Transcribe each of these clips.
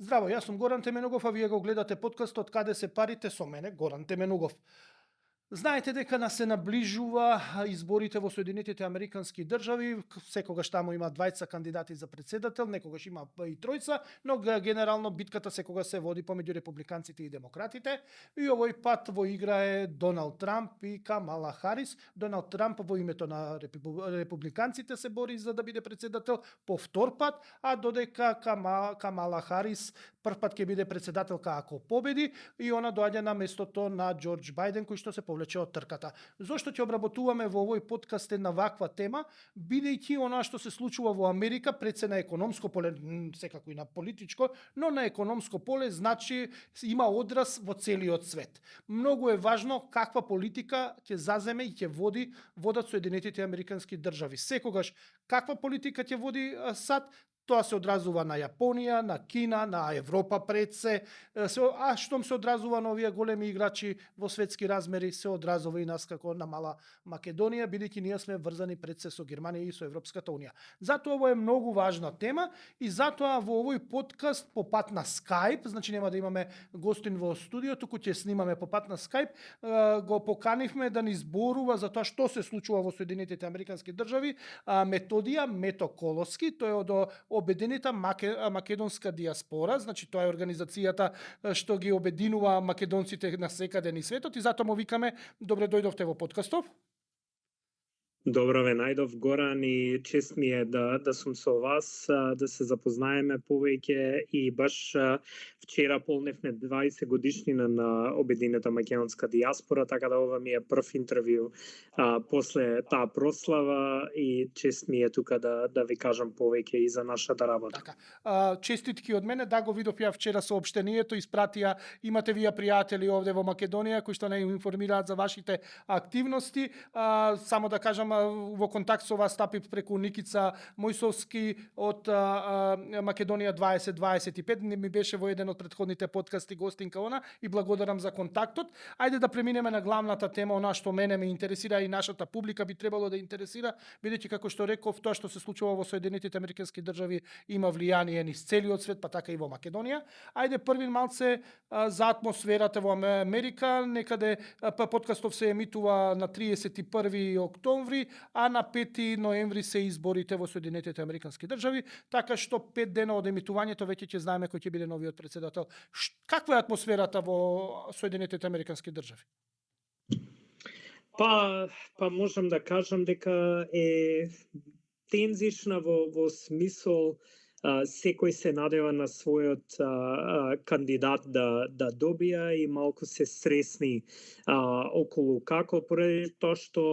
Здраво, јас сум Горан Теменугов, а вие го гледате подкастот Каде се парите со мене, Горан Теменугов. Знаете дека нас се наближува изборите во Соединетите Американски држави, секогаш таму има двајца кандидати за председател, некогаш има и тројца, но генерално битката секогаш се води помеѓу републиканците и демократите. И овој пат во игра е Доналд Трамп и Камала Харис. Доналд Трамп во името на републиканците се бори за да биде председател по втор пат, а додека Камала Харис прв пат ќе биде председателка ако победи, и она доаѓа на местото на Џорџ Бајден кој што се повлече од трката. Зошто ќе обработуваме во овој подкаст една ваква тема, бидејќи она што се случува во Америка пред се на економско поле, секако и на политичко, но на економско поле значи има одраз во целиот свет. Многу е важно каква политика ќе заземе и ќе водат Соединетите Американски држави. Секогаш каква политика ќе води САД, тоа се одразува на Јапонија, на Кина, на Европа пред се, а штом се одразува на овие големи играчи во светски размери, се одразува и нас како на мала Македонија, бидејќи ние сме врзани пред се со Германија и со Европската унија. Затоа ово е многу важна тема и затоа во овој подкаст по пат на Skype, значи нема да имаме гостин во студио, туку ќе снимаме по пат на Skype, го поканивме да ни зборува за тоа што се случува во Соединетите Американски држави, Методија Метоколоски, тој е од Обединета македонска диаспора, значи тоа е организацијата што ги обединува македонците на секаде низ светот, и затоа му викаме добре дојдовте во подкастов. Добро ве најдов, Горан, и чест ми е да сум со вас, да се запознаеме повеќе, и баш вчера полневме 20 годишнина на Обединета македонска диаспора, така да ова ми е прв интервју после таа прослава, и чест ми е тука да ви кажам повеќе и за нашата работа. Така. Честитки од мене, да го видов ја вчера соопштението, испратија, имате вие пријатели овде во Македонија кои што не информираат за вашите активности. Само да кажам, во контакт со вас стапив преку Никица Мојсовски од Македонија 2025, ми беше во еден од претходните подкасти гостинка она, и благодарам за контактот. Ајде да преминеме на главната тема, она што мене ме интересира и нашата публика би требало да интересира, бидејќи како што реков, тоа што се случува во Соединетите Американски држави има влијание низ целиот свет, па така и во Македонија. Ајде првин малце за атмосферата во Америка, некаде подкастов се емитува на 31 октомври, а на 5 ноември се изборите во Соединетите Американски држави, така што 5 дена од емитувањето веќе ќе знаеме кој ќе биде новиот председател. Каква е атмосферата во Соединетите Американски држави? Па можам да кажам дека е тензична во смисол секој се надева на својот кандидат да добија, и малку се стресни околу како, поради тоа што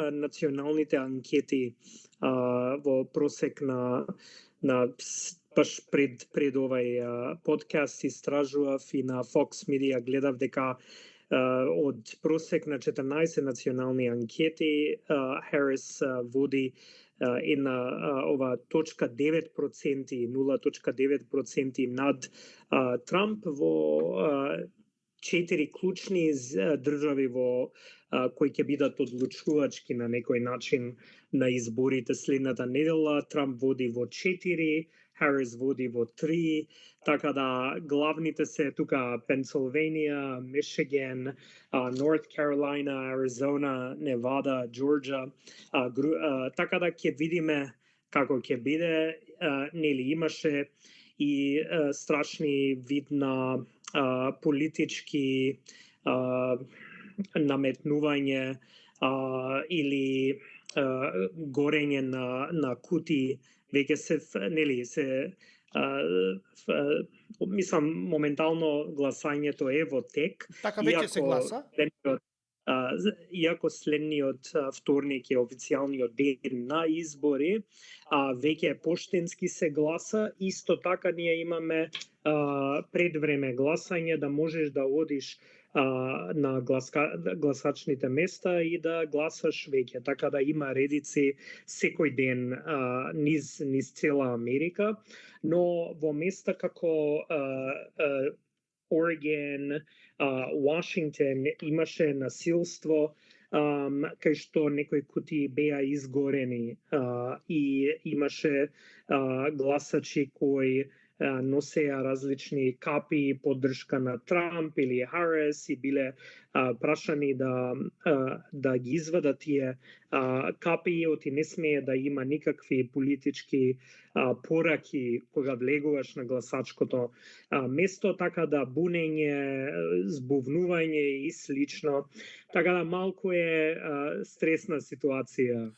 националните анкети во просек на баш пред овај подкаст истражував и на Fox Media гледав дека од просек на 14 национални анкети Харис води ова 0,9%, 0,9% над Трамп во 4 клучни држави во кои ќе бидат одлучувачки на некој начин на изборите следната недела. Трамп води во 4, Харис води во 3, така да главните се тука Пенсилванија, Мичиган, Норт Каролина, Аризона, Невада, Џорџа, така да ќе видиме како ќе биде. Нели имаше и страшни вид на политички наметнување или горење на кути, веќе се мислам моментално гласањето е во тек. Така веќе се гласа? Иако следниот вторник е официјалниот ден на избори, веќе е поштенски се гласа. Исто така ние имаме предвреме гласање, да можеш да одиш на гласачните места и да гласаш веќе. Така да има редици секој ден низ цела Америка, но во места како Орегон, Вашингтон имаше насилство, кај што некои кутии беа изгорени, и имаше гласачи кои носеа различни капи, поддршка на Трамп или Харис и биле прашани да ги извадат тие капи, оти не смее да има никакви политички пораки кога влегуваш на гласачкото место, така да бунење, збувнување и слично. Така да малку е стресна ситуација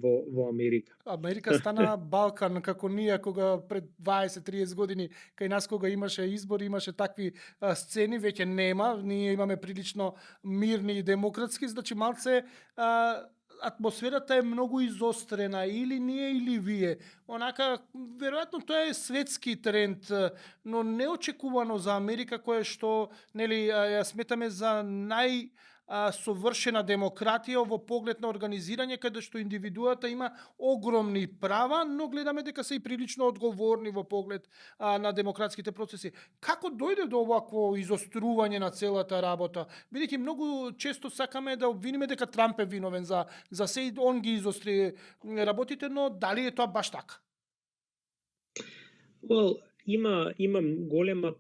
во Америка. Америка стана Балкан како ние кога пред 20-30 години кај нас кога имаше избори, имаше такви сцени, веќе нема. Ние имаме прилично мирни и демократски, значи малце атмосферата е многу изострена, или ние или вие. Онака, веројатно тоа е светски тренд, но неочекувано за Америка, кое што нели ја сметаме за совршена демократија во поглед на организирање, каде што индивидуата има огромни права, но гледаме дека се и прилично одговорни во поглед на демократските процеси. Како дојде до овакво изострување на целата работа? Бидејќи многу често сакаме да обвиниме дека Трамп е виновен за се и он ги изостри работите, но дали е тоа баш така? Well, има голема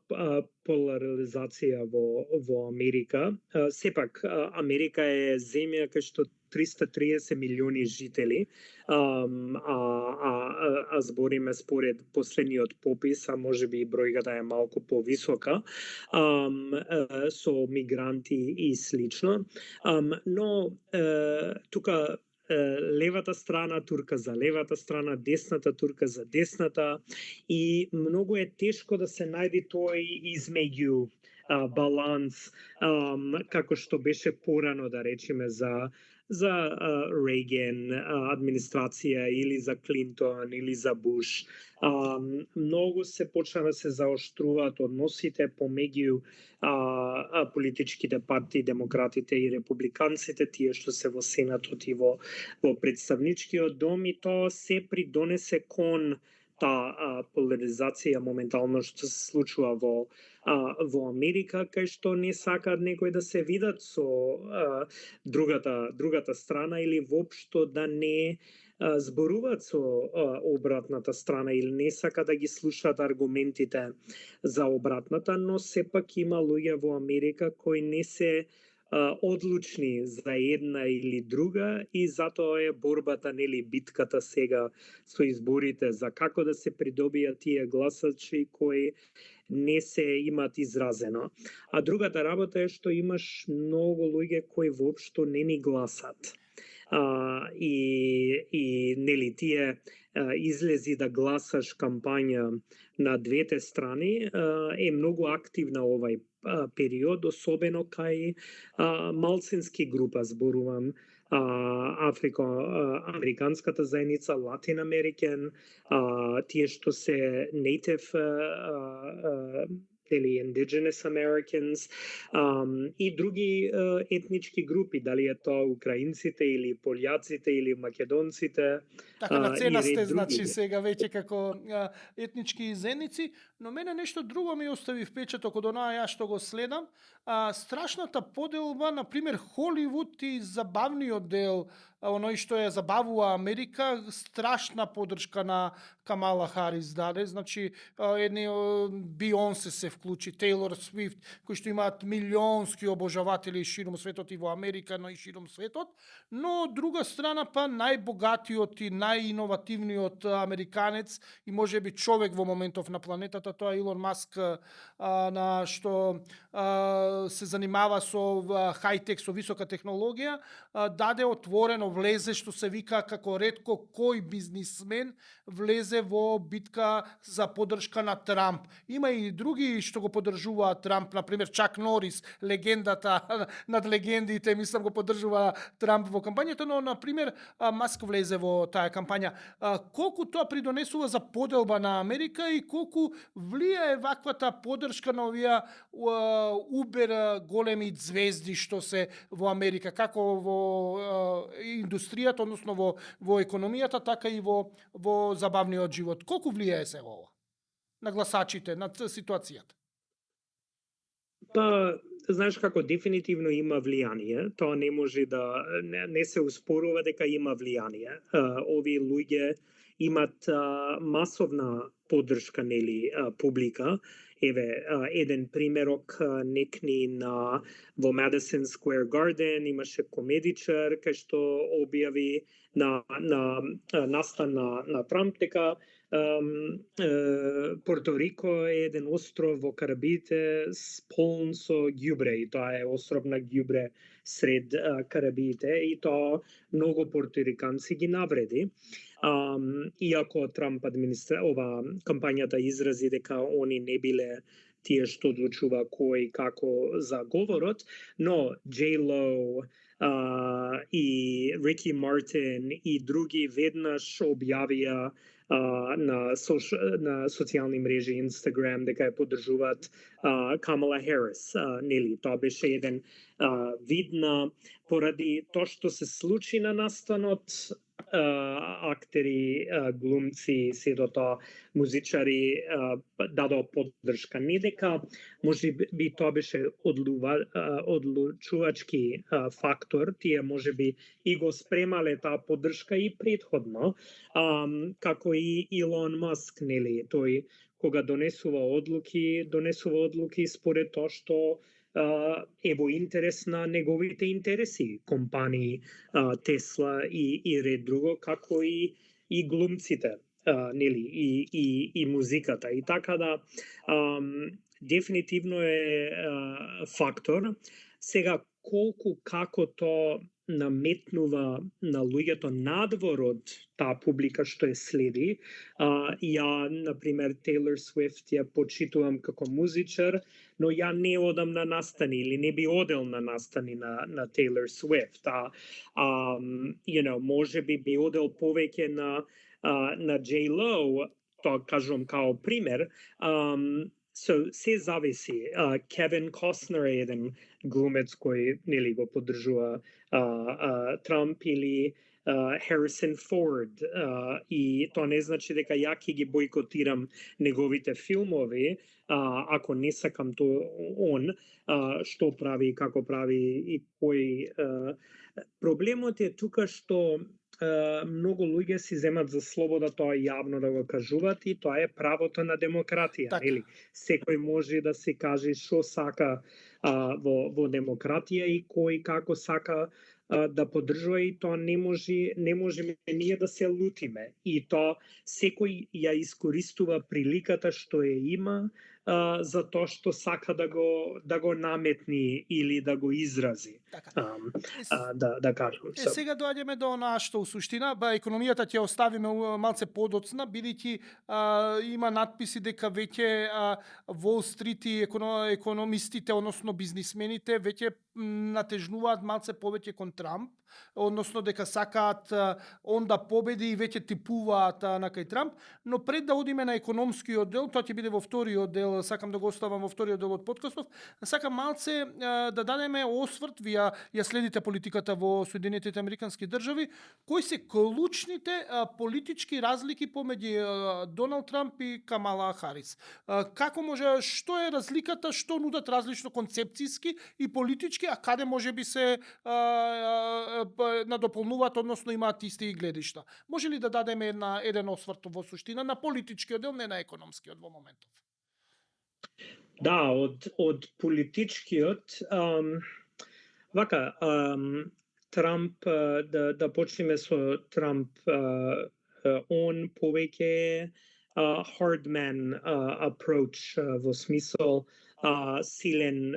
поларизација во Америка. Сепак, Америка е земја кај што 330 милиони жители, а збориме според последниот попис, а можеби и бројката е малку повисока, со мигранти и слично. Но тука левата страна турка за левата страна, десната турка за десната, и многу е тешко да се најде тој измеѓу баланс, како што беше порано, да речеме, за Рейган администрација или за Клинтон или за Буш. Многу се почна да се заоштруваат односите помеѓу политичките партии, демократите и републиканците, тие што се во Сенатот и во представничкиот дом, и тоа се придонесе кон таа поларизација моментално што се случува во Америка, кај што не сакаат некои да се видат со другата страна или воопшто да не зборуваат со обратната страна или не сака да ги слушаат аргументите за обратната, но сепак има луѓе во Америка кои не се одлучни за една или друга, и затоа е борбата, нели, битката сега со изборите за како да се придобијат тие гласачи кои не се имат изразено. А другата работа е што имаш многу луѓе кои воопшто не ни гласат. И нели тие излези да гласаш кампања на двете страни е многу активна овај период, особено кај малцински група, зборувам африканската заедница, Latin American, тие што се native или indigenous Americans, и други етнички групи, дали е тоа украинците или полјаците или македонците. Така на цена сте, значи, сега веќе како етнички заедници, но мене нешто друго ми остави впечаток од онаа ја што го следам. Страшната поделба, например, Холивуд и забавниот дел, оној што ја забавува Америка, страшна поддршка на Камала Харис даде, значи едни Бионсе се вклучи, Тейлор Свифт, кои што имаат милионски обожаватели широм светот и во Америка, но и широм светот, но од друга страна па најбогатиот и најиновативниот американец и можеби човек во моментов на планетата, тоа Илон Маск, на што се занимава со хајтек, со висока технологија, даде отворено, влезе, што се вика, како ретко кој бизнисмен влезе во битка за поддршка на Трамп. Има и други што го поддржуваат Трамп, например Чак Норис, легендата над легендите, мислам го поддржува Трамп во кампањата, но например Маск влезе во таа кампања. Колку тоа придонесува за поделба на Америка и колку влијае ваквата поддршка на овие убер големи звезди што се во Америка, како во индустријата, односно во економијата, така и во забавниот живот. Колку влијае се ова на гласачите, на ситуацијата? Па, знаеш како, дефинитивно има влијание. Тоа не може да не се успорува дека има влијание. Овие луѓе имат масовна поддршка публика. Еве еден примерок некни во Madison Square Garden имаше комедичар кај што објави на настан на Трамп дека Порто Рико е еден остров во Карибите полн со ѓубре и тоа е остров на ѓубре сред Карибите и тоа многу порториканци ги навреди. Иако Трамп ова кампањата изрази дека они не биле тие што одлучува кој како за говорот, но J-Lo и Рики Мартин и други веднаш објавија на социјални мрежи Instagram дека ја поддржуваат Камала Харис. Нели, тоа беше еден видна поради тоа што се случи на настанот, актери, глумци, сето тоа, музичари дадоа поддршка. Не дека може би тоа беше одлучувачки фактор, тие може би и го спремале таа поддршка и претходно, како и Илон Маск, нели, тој кога донесува одлуки според тоа што е во интерес на неговите интереси, компании Тесла и ред друго, како и глумците, нели, и музиката. И така да дефинитивно е фактор. Сега колку како тоа наметнува на луѓето надвор од таа публика што е следи. Ја, например, Тейлор Свифт ја почитувам како музичар, но ја не одам на настани или не би одел на настани на Тейлор Свифт. Може би одел повеќе на J-Lo, тоа кажувам као пример. Се зависи. Кевин Костнер е еден глумец кој нели го поддржува Трамп или Харисон Форд, и тоа не значи дека ја ќе ги бойкотирам неговите филмови, ако не сакам тоа он, што прави, како прави и кој. Проблемот е тука што многу луѓе си земат за слобода тоа јавно да го кажуваат и тоа е правото на демократија. Така. Нели? Секој може да се каже што сака во демократија и кој како сака да поддржува, и тоа не можеме ние да се лутиме. И тоа секој ја искористува приликата што ја има за тоа што сака да го наметни или да го изрази. Така. Да кажам. Сега доаѓаме до онаа што у суштина, економијата ќе оставиме малце подоцна, бидејќи има надписи дека веќе Wall Street и економистите, односно бизнисмените, веќе натежнуваат малце повеќе кон Трамп, односно дека сакаат он да победи и веќе типуваат на кај Трамп, но пред да одиме на економскиот дел, тоа ќе биде во вториот дел, сакам да го оставам во вториот дел од подкастов, сакам малце да дадеме осврт, вие ја следите политиката во Соединетите Американски држави, кои се клучните политички разлики помеѓу Доналд Трамп и Камала Харис. Како може, што е разликата, што нудат различно концепцијски и политички, а каде може би се надополнуваат, односно имаат исти гледишта. Може ли да дадеме еден осврт во суштина на политичкиот дел, не на економскиот во моментов? Да, од политичкиот, вака, Трамп, да почнеме со Трамп, он повеќе hard man approach, во смисол силен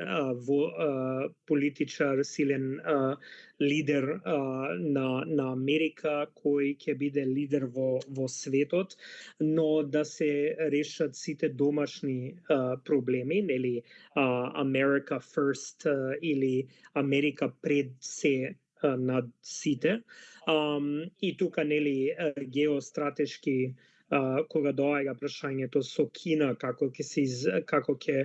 политичар, силен лидер на Америка, кој ќе биде лидер во светот, но да се решат сите домашни проблеми, нели, America first или Америка пред се над сите. И тука, нели, геостратешки, кога доаѓа прашањето со Кина, како ќе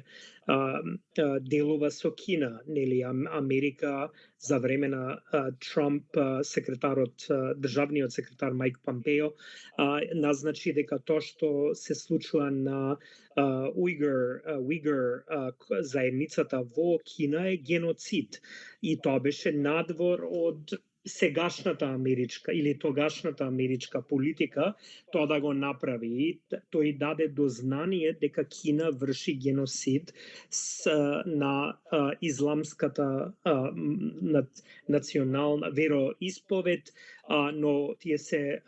делува со Кина, нели, Америка за време на Трамп, државниот секретар Майк Помпео назначи дека тоа што се случува на Уйгур заедницата во Кина е геноцид. И тоа беше надвор од сегашната америчка или тогашната америчка политика тоа да го направи. И тој даде до знание дека Кина врши геноцид на исламската национална вероисповед, но тие се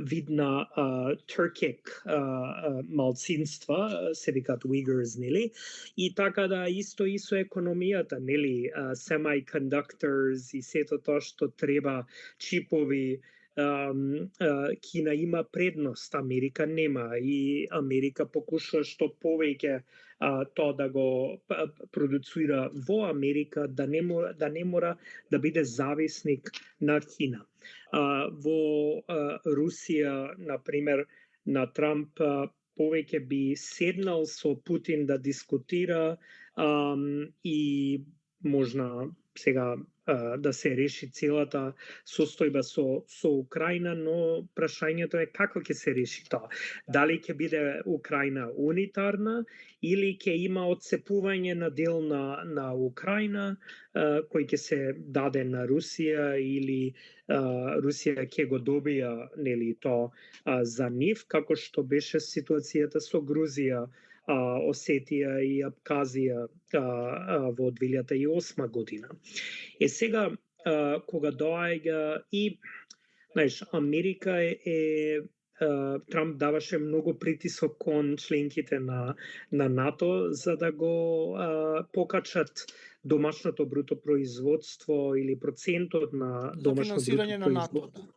видна Turkic малцинства, се викаат Uyghurs, нели? И така да исто и со економијата, нели? Semiconductors и сето тоа што треба, чипови, Кина има предност, Америка нема, и Америка покушува што повеќе тоа да го продуцира во Америка, да не мора да биде зависник на Кина. Во Русија, например, на Трамп повеќе би седнал со Путин да дискутира и можна сега да се реши целата состојба со Украина, но прашањето е како ќе се реши тоа. Дали ќе биде Украина унитарна или ќе има отцепување на дел на Украина кој ќе се даде на Русија, или Русија ќе го добија, нели, тоа за нив, како што беше ситуацијата со Грузија, Осетија и Абказија во 2008 година. Сега, кога доаѓа и, знаеш, Америка Трамп даваше многу притисок кон членките на НАТО за да го покачат домашното бруто производство или процентот на домашно бруто производство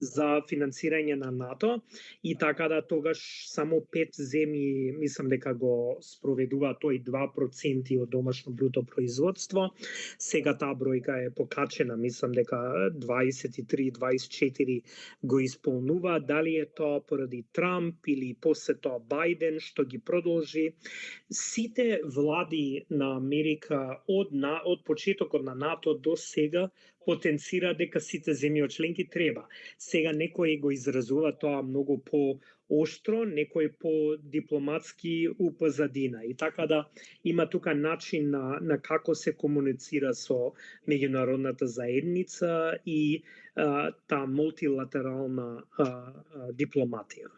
за финансирање на НАТО, и така да тогаш само 5 земји, мислам дека го спроведува тој 2% од домашно бруто производство. Сега таа бројка е покачена, мислам дека 23-24 го исполнува. Дали е тоа поради Трамп или после тоа Бајден што ги продолжи? Сите влади на Америка од почетокот на НАТО до сега потенцира дека сите земји членки треба. Сега некој го изразува тоа многу по-оштро, некој по-дипломатски упозадина. И така да има тука начин на како се комуницира со меѓународната заедница и таа мултилатерална дипломатија.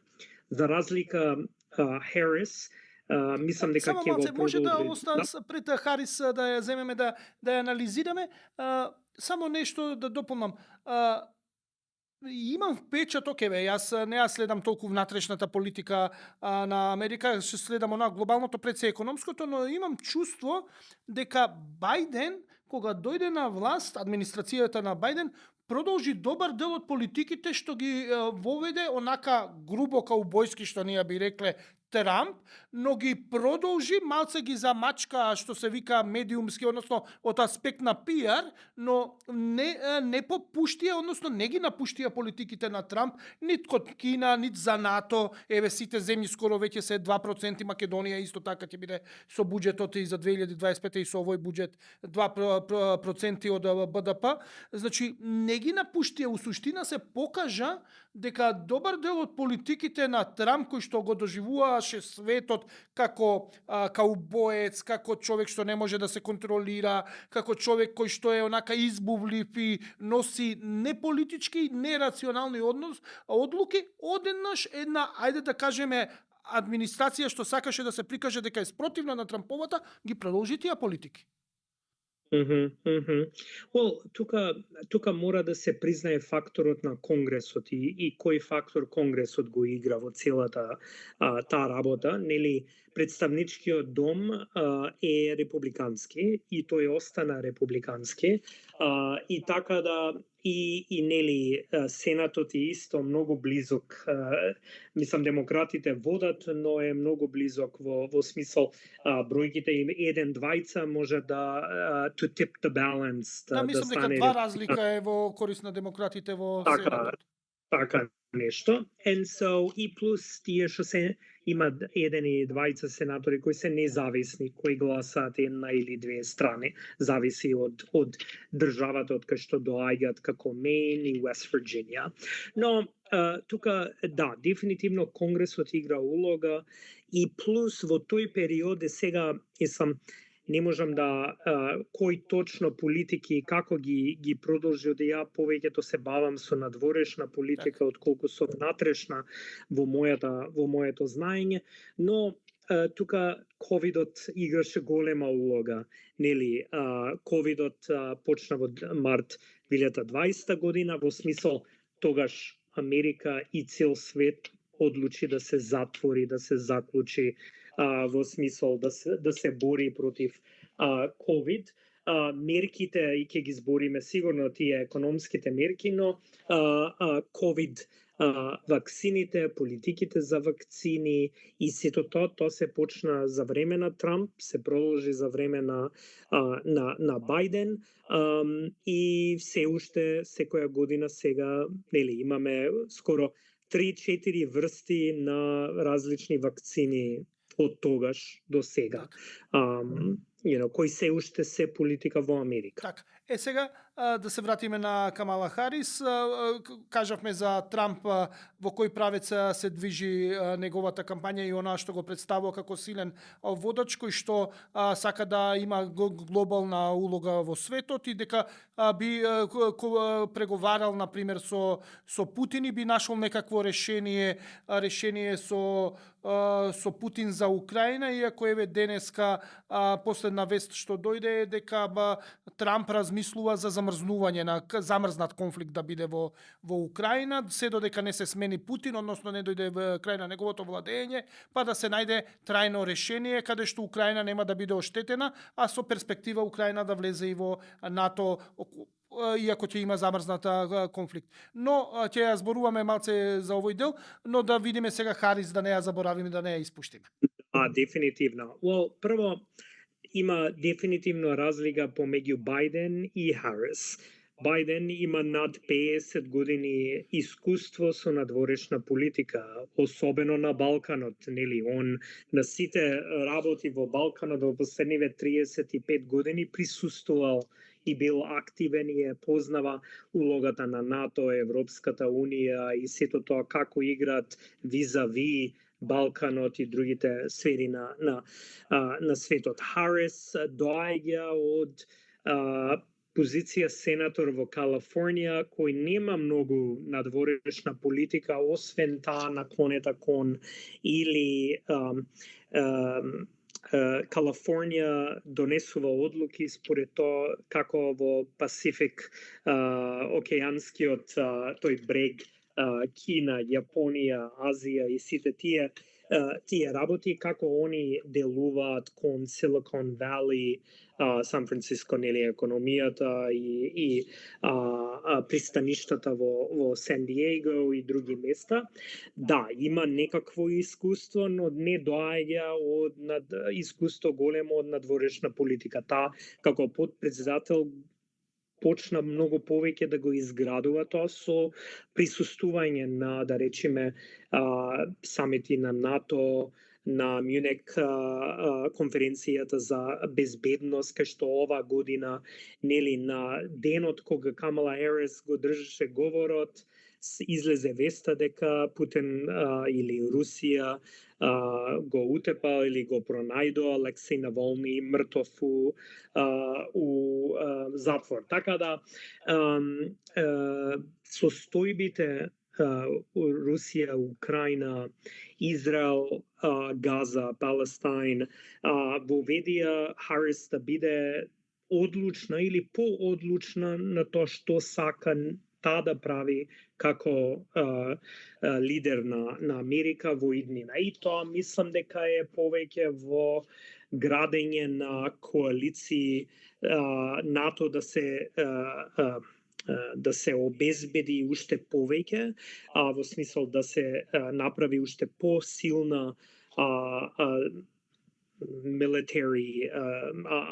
За разлика Харис, мислам дека ќе го продолжи. Може да остане пред Харис да ја земеме да ја анализираме. Само нешто да дополнам. Имам впечаток, јас не ја следам толку внатрешната политика на Америка, ќе следам она глобалното пред се економското, но имам чувство дека Бајден, кога дојде на власт, администрацијата на Бајден, продолжи добар дел од политиките што ги воведе онака грубо каубојски, што ние би рекле Трамп, но ги продолжи, малце ги замачка, што се вика медиумски, односно од аспект на пиар, но не попуштија, односно не ги напуштија политиките на Трамп, нит код Кина, нит за НАТО. Сите земји скоро веќе се 2%, Македонија исто така ќе биде со буџетот и за 2025 и со овој буџет 2% од БДП. Значи, не ги напуштија, у суштина се покажа дека добар дел од политиките на Трамп, кој што го доживуваше светот како каубоец, како човек што не може да се контролира, како човек кој што е онака избувлив и носи неполитички, нерационални одлуки, одеднаш една, ајде да кажеме, администрација што сакаше да се прикаже дека е спротивна на Трамповата, ги продолжи тие политики. Well, тука мора да се признае факторот на Конгресот и кој фактор Конгресот го игра во целата таа работа. Нели, представничкиот дом е републикански и тој остана републикански, и така да и нели Сенатот е исто многу близок. Мислам, демократите водат, но е многу близок во смисол бројките им 1-2 може да to tip the balance. Да, мислам дека два разлика е во корист на демократите во Сенатот. Така нешто. And so и плюс тие што се има 1 и 2 сенатори кои се независни, кои гласаат една или две страни, зависи од државата од кај што доаѓаат, како Мейн и West Virginia. Но тука, да, дефинитивно Конгресот игра улога, и плюс во тој период сега не можам да кои точно политики и како ги продолжи, да ја повеќето се бавам со надворешна политика отколку со внатрешна во моето знаење, но тука ковидот играше голема улога, нели? Ковидот почна во март 2020 година, во смисол тогаш Америка и цел свет одлучи да се затвори, да се заклучи, во смисол да се бори против ковид. Мерките, и ќе ги збориме сигурно тие економските мерки, но ковид вакцините, политиките за вакцини и сето тоа се почна за време на Трамп, се продолжи за време на Бајден, и се уште секоја година сега, нели, имаме скоро 3-4 врсти на различни вакцини од тогаш до сега. Кои се уште се политика во Америка. Така. Сега да се вратиме на Камала Харис. Кажавме за Трамп во кој правец се движи неговата кампања и она што го представува како силен водач кој што сака да има глобална улога во светот и дека би преговарал на пример со Путин и би нашол некакво решение со Путин за Украина, иако еве денеска последна вест што дојде е дека Трамп размислува за замрзнување на замрзнат конфликт да биде во Украина, се додека не се смени Путин, односно не дојде во крај на неговото владење, па да се најде трајно решение каде што Украина нема да биде оштетена, а со перспектива Украина да влезе и во НАТО, иако ќе има замрзната конфликт. Но ќе ја зборуваме малце за овој дел, но да видиме сега Харис, да не ја заборавиме, да не ја испуштиме. Дефинитивно. Прво, има дефинитивно разлика помеѓу Бајден и Харис. Бајден има над 50 години искуство со надворешна политика, особено на Балканот, нели? Он на сите работи во Балканот во последниве 35 години присуствувал и бил активен и познава улогата на НАТО, Европската Унија и сето тоа како играат визави Балканот и другите сфери на светот. Харис доаѓа од позиција сенатор во Калифорнија, кој нема многу надворешна политика, освен таа наклонета кон или Калифорнија донесува одлуки според тоа како во Пасифик, океанскиот тој брег, Кина, Јапонија, Азија и сите тие работи, како они делуваат кон Silicon Valley, Сан Франциско, нели, економијата и пристаништата во Сан Диего и други места. Да, има некакво искуство, но не доаѓа од искуство големо од надворешна политика. Таа како подпредседател почна многу повеќе да го изградува тоа со присуствување на, да речеме, самити на НАТО, на Мюнек конференцијата за безбедност, кај што ова година, нели, на денот кога Камала Харис го држеше говорот, излезе веста дека Путин или Русија го утепал или го пронајдо Алексеј Навални мртов у затвор. Така да состојбите Русија, Украина, Израел, Газа, Палестайн воведија Харис да биде одлучна или поодлучна на тоа што сака таа да прави како лидер на Америка во иднина. И тоа мислам дека е повеќе во градење на коалиции НАТО да се обезбеди уште повеќе, во смисол да се направи уште посилна military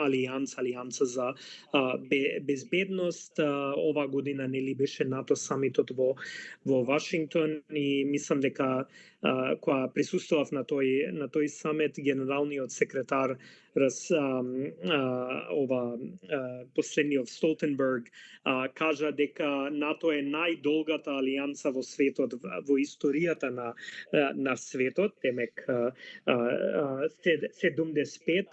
алијанса за безбедност. Ова година нели беше НАТО самитот во Вашингтон и мислам дека кога присуствував на тој самет, генералниот секретар последниот Столтенберг кажа дека НАТО е најдолгата алијанса во светот, во историјата на светот, темек 75,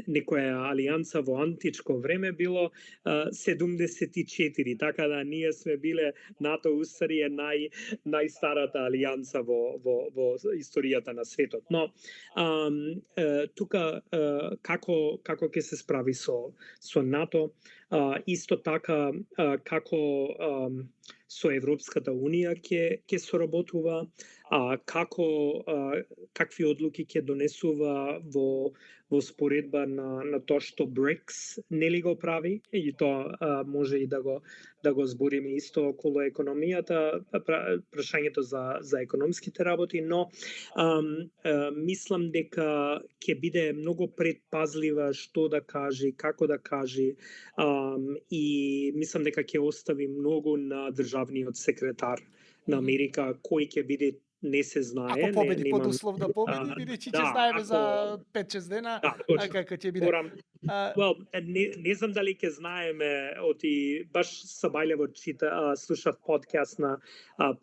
некоја алијанса во античко време било 74, така да ние сме биле, НАТО устари е најстарата алијанса во историјата на светот. Но тука како ќе се справи со НАТО, исто така како со Европската Унија ќе соработува, какви одлуки ќе донесува во споредба на тоа што БРИКС нели го прави, и тоа може и да го збориме исто околу економијата, прашањето за економските работи, но мислам дека ќе биде многу предпазлива што да кажи, како да кажи, и мислам дека ќе остави многу на државниот секретар на Америка, кој ќе биде, не се знае. Ако победи, под услов да победи, бидејќи ќе знаеме за 5-6 дена како ќе биде. Не знам дали ќе знаеме, баш Сабајлево слушав подкаст на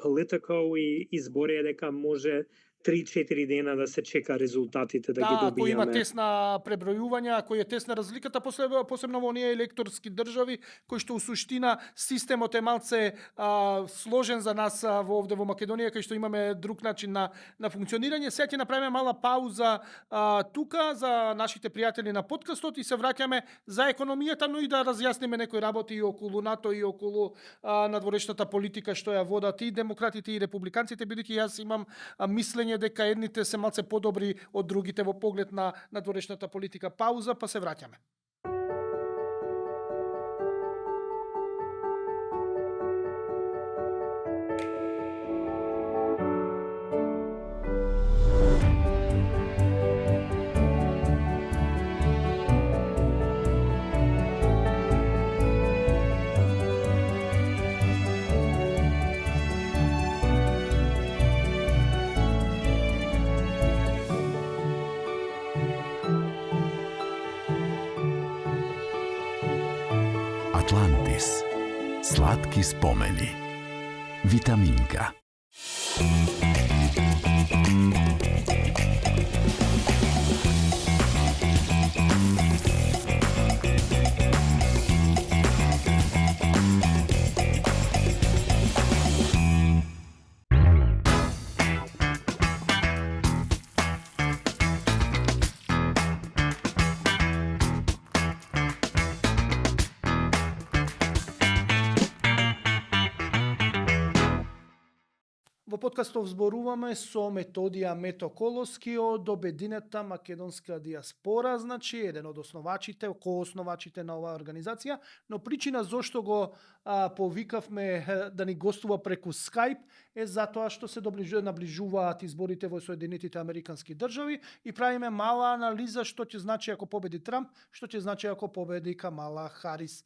Politico и изборија дека може 3-4 дена да се чека резултатите да ги добијаме. Ако има тесна пребројување, ако е тесна разликата, посебно во оние електорски држави, кои што у суштина системот е малце сложен за нас овде во Македонија, кај што имаме друг начин на функционирање. Сега ќе направиме мала пауза тука за нашите пријатели на подкастот и се враќаме за економијата, но и да разјасниме некои работи и околу НАТО и околу надворешната политика што ја водат и демократите и републиканците, бидејќи јас имам мислење дека едните се малце подобри од другите во поглед на надворешната политика. Пауза, па се враќаме. Атлантис. Сладки спомени. Витаминка. Во подкастов зборуваме со Методија Метоколоски од обединета македонска диаспора, значи еден од основачите, коосновачите на оваа организација, но причина зошто го повикавме да ни гостува преку Skype е затоа што се наближуваат изборите во Соединетите Американски држави и правиме мала анализа што ќе значи ако победи Трамп, што ќе значи ако победи Камала Харис.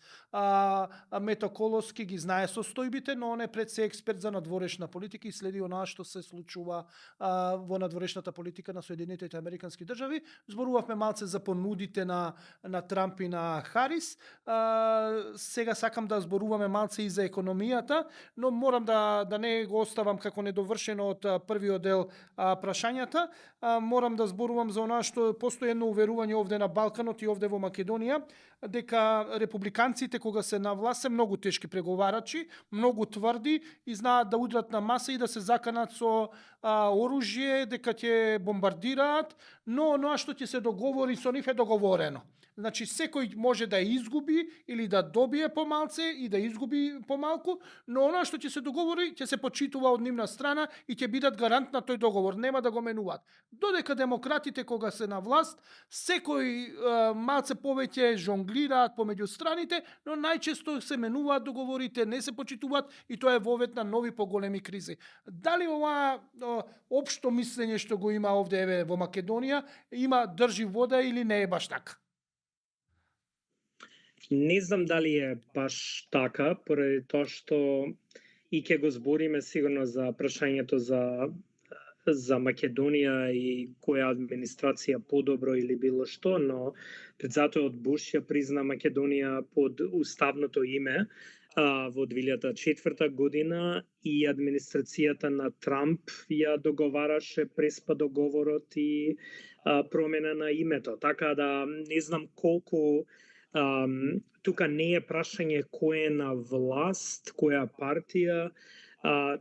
Метоколоски ги знае состојбите, но он е пред се експерт за надворешна политика и следи онаа што се случува во надворешната политика на Соединетите Американски држави. Зборувавме малце за понудите на Трамп и на Харис. Сега сакам да зборуваме малце и за економијата, но морам да не го оставам како недовршено од првиот дел прашањата. Морам да зборувам за онаа што постои едно уверување овде на Балканот и овде во Македонија, дека републиканците кога се на власт се многу тешки преговарачи, многу тврди и знаат да удрат на маса и да се заканат со оружје, дека ќе бомбардираат, но оноа што ќе се договори со нив е договорено. Значи, секој може да изгуби или да добие помалце и да изгуби помалку, но оно што ќе се договори, ќе се почитува од нивна страна и ќе бидат гарант на тој договор, нема да го менуваат. Додека демократите кога се на власт, секој малце повеќе жонглираат помеѓу страните, но најчесто се менуваат договорите, не се почитуваат и тоа е вовет на нови поголеми кризи. Дали ова општо мислење што го има овде во Македонија држи вода или не е баш така? Не знам дали е баш така, поради тоа што и ќе го збориме сигурно за прашањето за за Македонија и која администрација подобро или било што, но председателот Буш ја призна Македонија под уставното име во 2004 година и администрацијата на Трамп ја договараше преспа договорот и промена на името. Така да не знам колку тука не е прашање кој е на власт, која партија,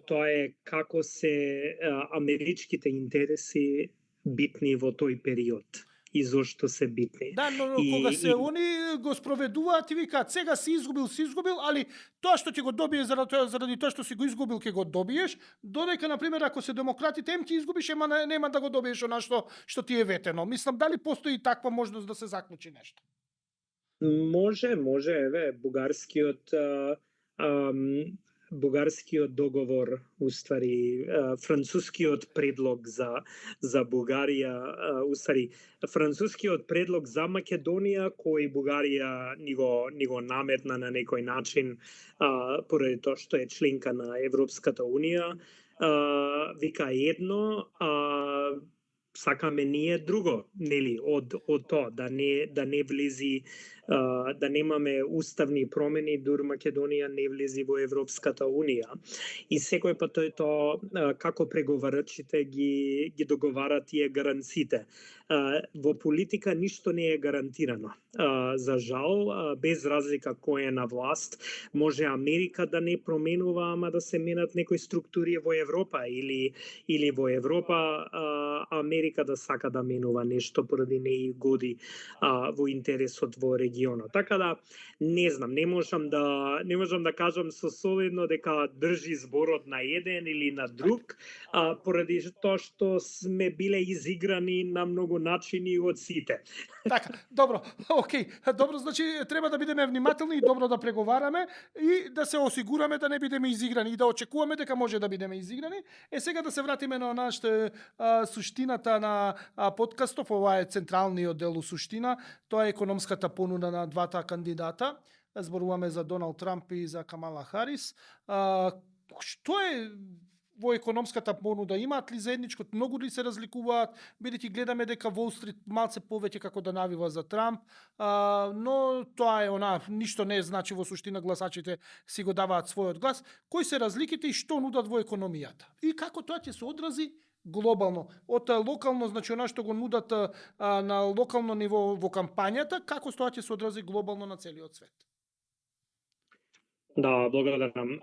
тоа е како се америчките интереси битни во тој период и зошто се битни. Да, но кога се они го спроведуваат и викаат сега си изгубил, али тоа што ќе го добиеш заради тоа што си го изгубил ќе го добиеш, додека на пример ако се демократите ќе изгубиш, ема нема да го добиеш она што ти е ветено. Мислам дали постои таква можност да се заклучи нешто? Може, еве бугарскиот договор, уствари францускиот предлог за Бугарија, уствари францускиот предлог за Македонија кој Бугарија ни го наметна на некој начин поради тоа што е членка на Европската унија, вика едно, сакаме ние друго, нели, од тоа да не влези, да немаме уставни промени дур Македонија не влези во Европската унија. И секој пат тоа како преговарачите ги договарат тие гаранците. Во политика ништо не е гарантирано. За жал, без разлика кој е на власт, може Америка да не променува, ама да се менат некои структури во Европа или во Европа Америка да сака да менува нешто поради не годи во интересот во регионот. Така да не знам, не можам да кажам со солидно дека држи зборот на еден или на друг, поради тоа што сме биле изиграни на многу начини од сите. Така, добро, окей, добро, значи треба да бидеме внимателни и добро да преговараме и да се осигураме да не бидеме изиграни и да очекуваме дека може да бидеме изиграни. Сега да се вратиме на нашата суштината на подкастов, ова е централниот дел суштина, тоа е економската понуда на двата кандидата. Зборуваме за Доналд Трамп и за Камала Харис. Што е во економската понуда, имаат ли заедничко, многу ли се разликуваат, бидејќи гледаме дека Wall Street малце повеќе како да навива за Трамп, но тоа е ништо не значи во суштина, гласачите си го даваат својот глас. Кои се разликите и што нудат во економијата? И како тоа ќе се одрази глобално, од локално, значи она што го нудат на локално ниво во кампањата, како тоа ќе се одрази глобално на целиот свет? Да, благодарам.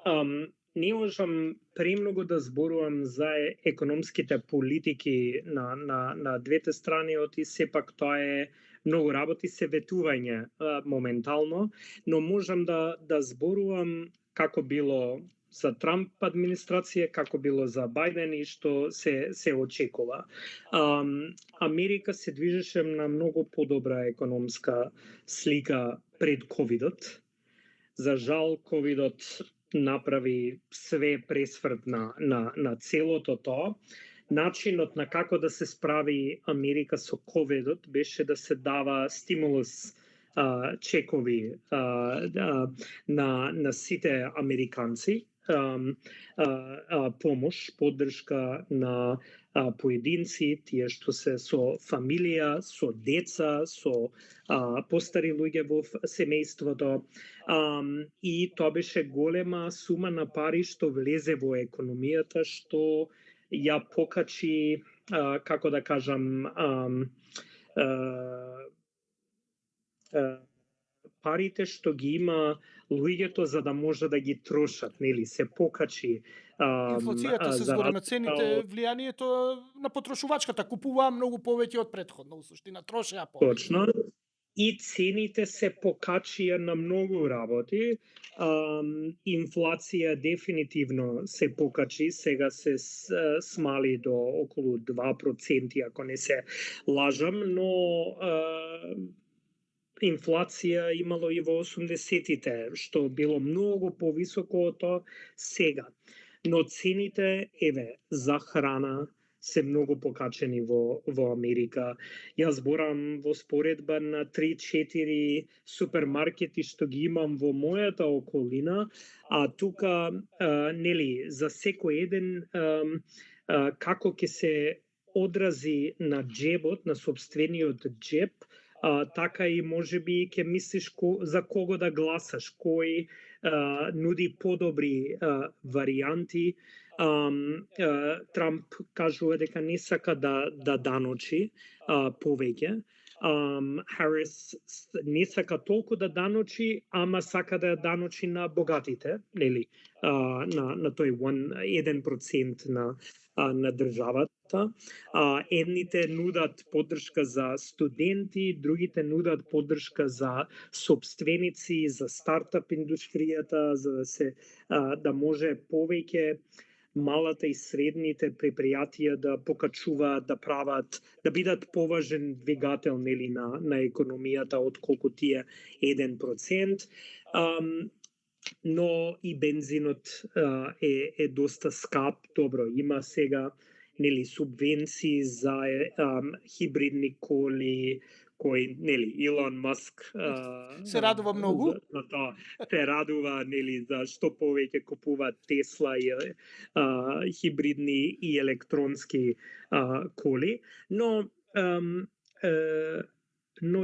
Не можам премногу да зборувам за економските политики на двете страни, оти сепак тоа е многу работи, се ветување моментално, но можам да зборувам како било за Трамп администрација, како било за Бајден и што се очекува. Америка се движеше на многу подобра економска слика пред ковидот. За жал, ковидот направи све пресврт на целото тоа. Начинот на како да се справи Америка со ковидот беше да се дава стимулус чекови на сите американци, помош, поддршка на поединци, тие што се со фамилија, со деца, со постари луѓе во семејството. И тоа беше голема сума на пари што влезе во економијата, што ја покачи, како да кажам, парите што ги има луѓето за да може да ги трошат, нели, се покачи. Инфлацијата се збориме, цените, влијанието на потрошувачката, купуваа многу повеќе од претходно, во суштина трошеа повеќе. Точно. И цените се покачија на многу работи. Инфлација дефинитивно се покачи, сега се смали до околу 2%, ако не се лажам, но инфлација имало и во 80-тите, што било многу повисоко од тоа сега. Но цените, за храна се многу покачени во Америка. Јас зборам во споредба на 3-4 супермаркети што ги имам во мојата околина, а тука, нели, за секој еден како ќе се одрази на джебот, на собствениот джеб, така и можеби ќе мислиш за кого да гласаш, кој нуди подобри варијанти. Трамп кажува дека не сака да даночи повеќе. Харис не сака толку да даночи, ама сака да даночи на богатите, нели, на тој 1% на државата. Едните нудат поддршка за студенти, другите нудат поддршка за собственици, за стартап индустријата, за да може повеќе малата и средните предпријатија да покачуваат, да прават, да бидат поважен двигател, нели, на економијата отколку тие 1%. Но и бензинот е доста скап. Добро, има сега, нели, субвенции за хибридни коли, кој, нели, Илон Маск се радува многу. На тоа се радува, нели, за што повеќе купуваат Тесла и хибридни и електронски коли, но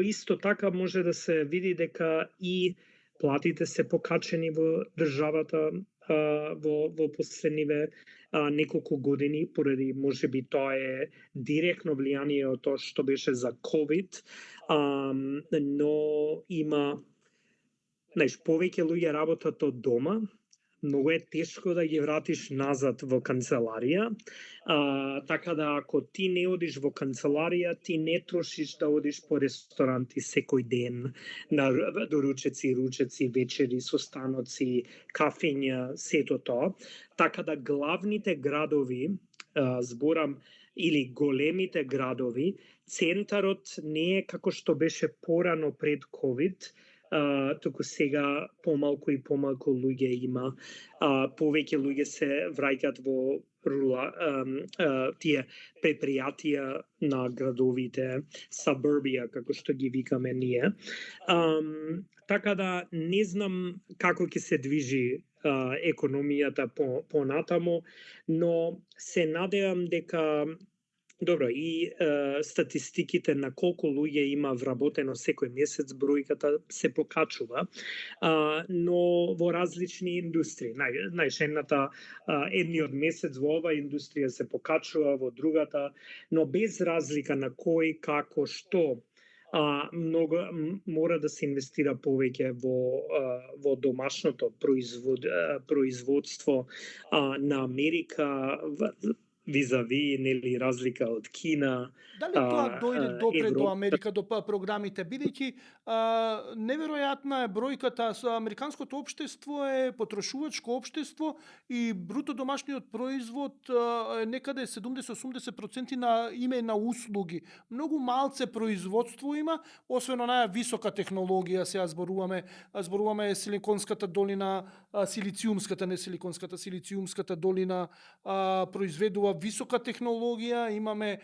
исто така може да се види дека и платите се покачени во државата во последниве неколку години, поради можеби тоа е директно влијание од тоа што беше за COVID, но има, повеќе луѓе работат од дома, многу е тешко да ги вратиш назад во канцеларија, така да ако ти не одиш во канцеларија, ти не трошиш да одиш по ресторанти секој ден, на доручеци, ручеци, вечери, состаноци, кафења, сето тоа. Така да главните градови, зборам, или големите градови, центарот не е како што беше порано пред COVID, туку сега помалку и помалку луѓе има, повеќе луѓе се враќаат во тие предпријатија на градовите, suburbia, како што ги викаме ние. Така да не знам како ќе се движи економијата понатаму, но се надевам дека добро, и статистиките на колку луѓе има вработено секој месец, бројката се покачува, но во различни индустрии. Најшената едниот месец во оваа индустрија се покачува, во другата, но без разлика на кој, како, што, многу мора да се инвестира повеќе во домашното производство на Америка, визави, нели, разлика од Кина. Дали тоа дојде допред до Америка, до програмите, бидејќи неверојатна е бројката, американското општество е потрошувачко општество и бруто домашниот производ е некаде 70-80% на име на услуги. Многу малце производство има, освен онаја висока технологија, сега зборуваме Силиконската долина, Силициумската долина произведува висока технологија, имаме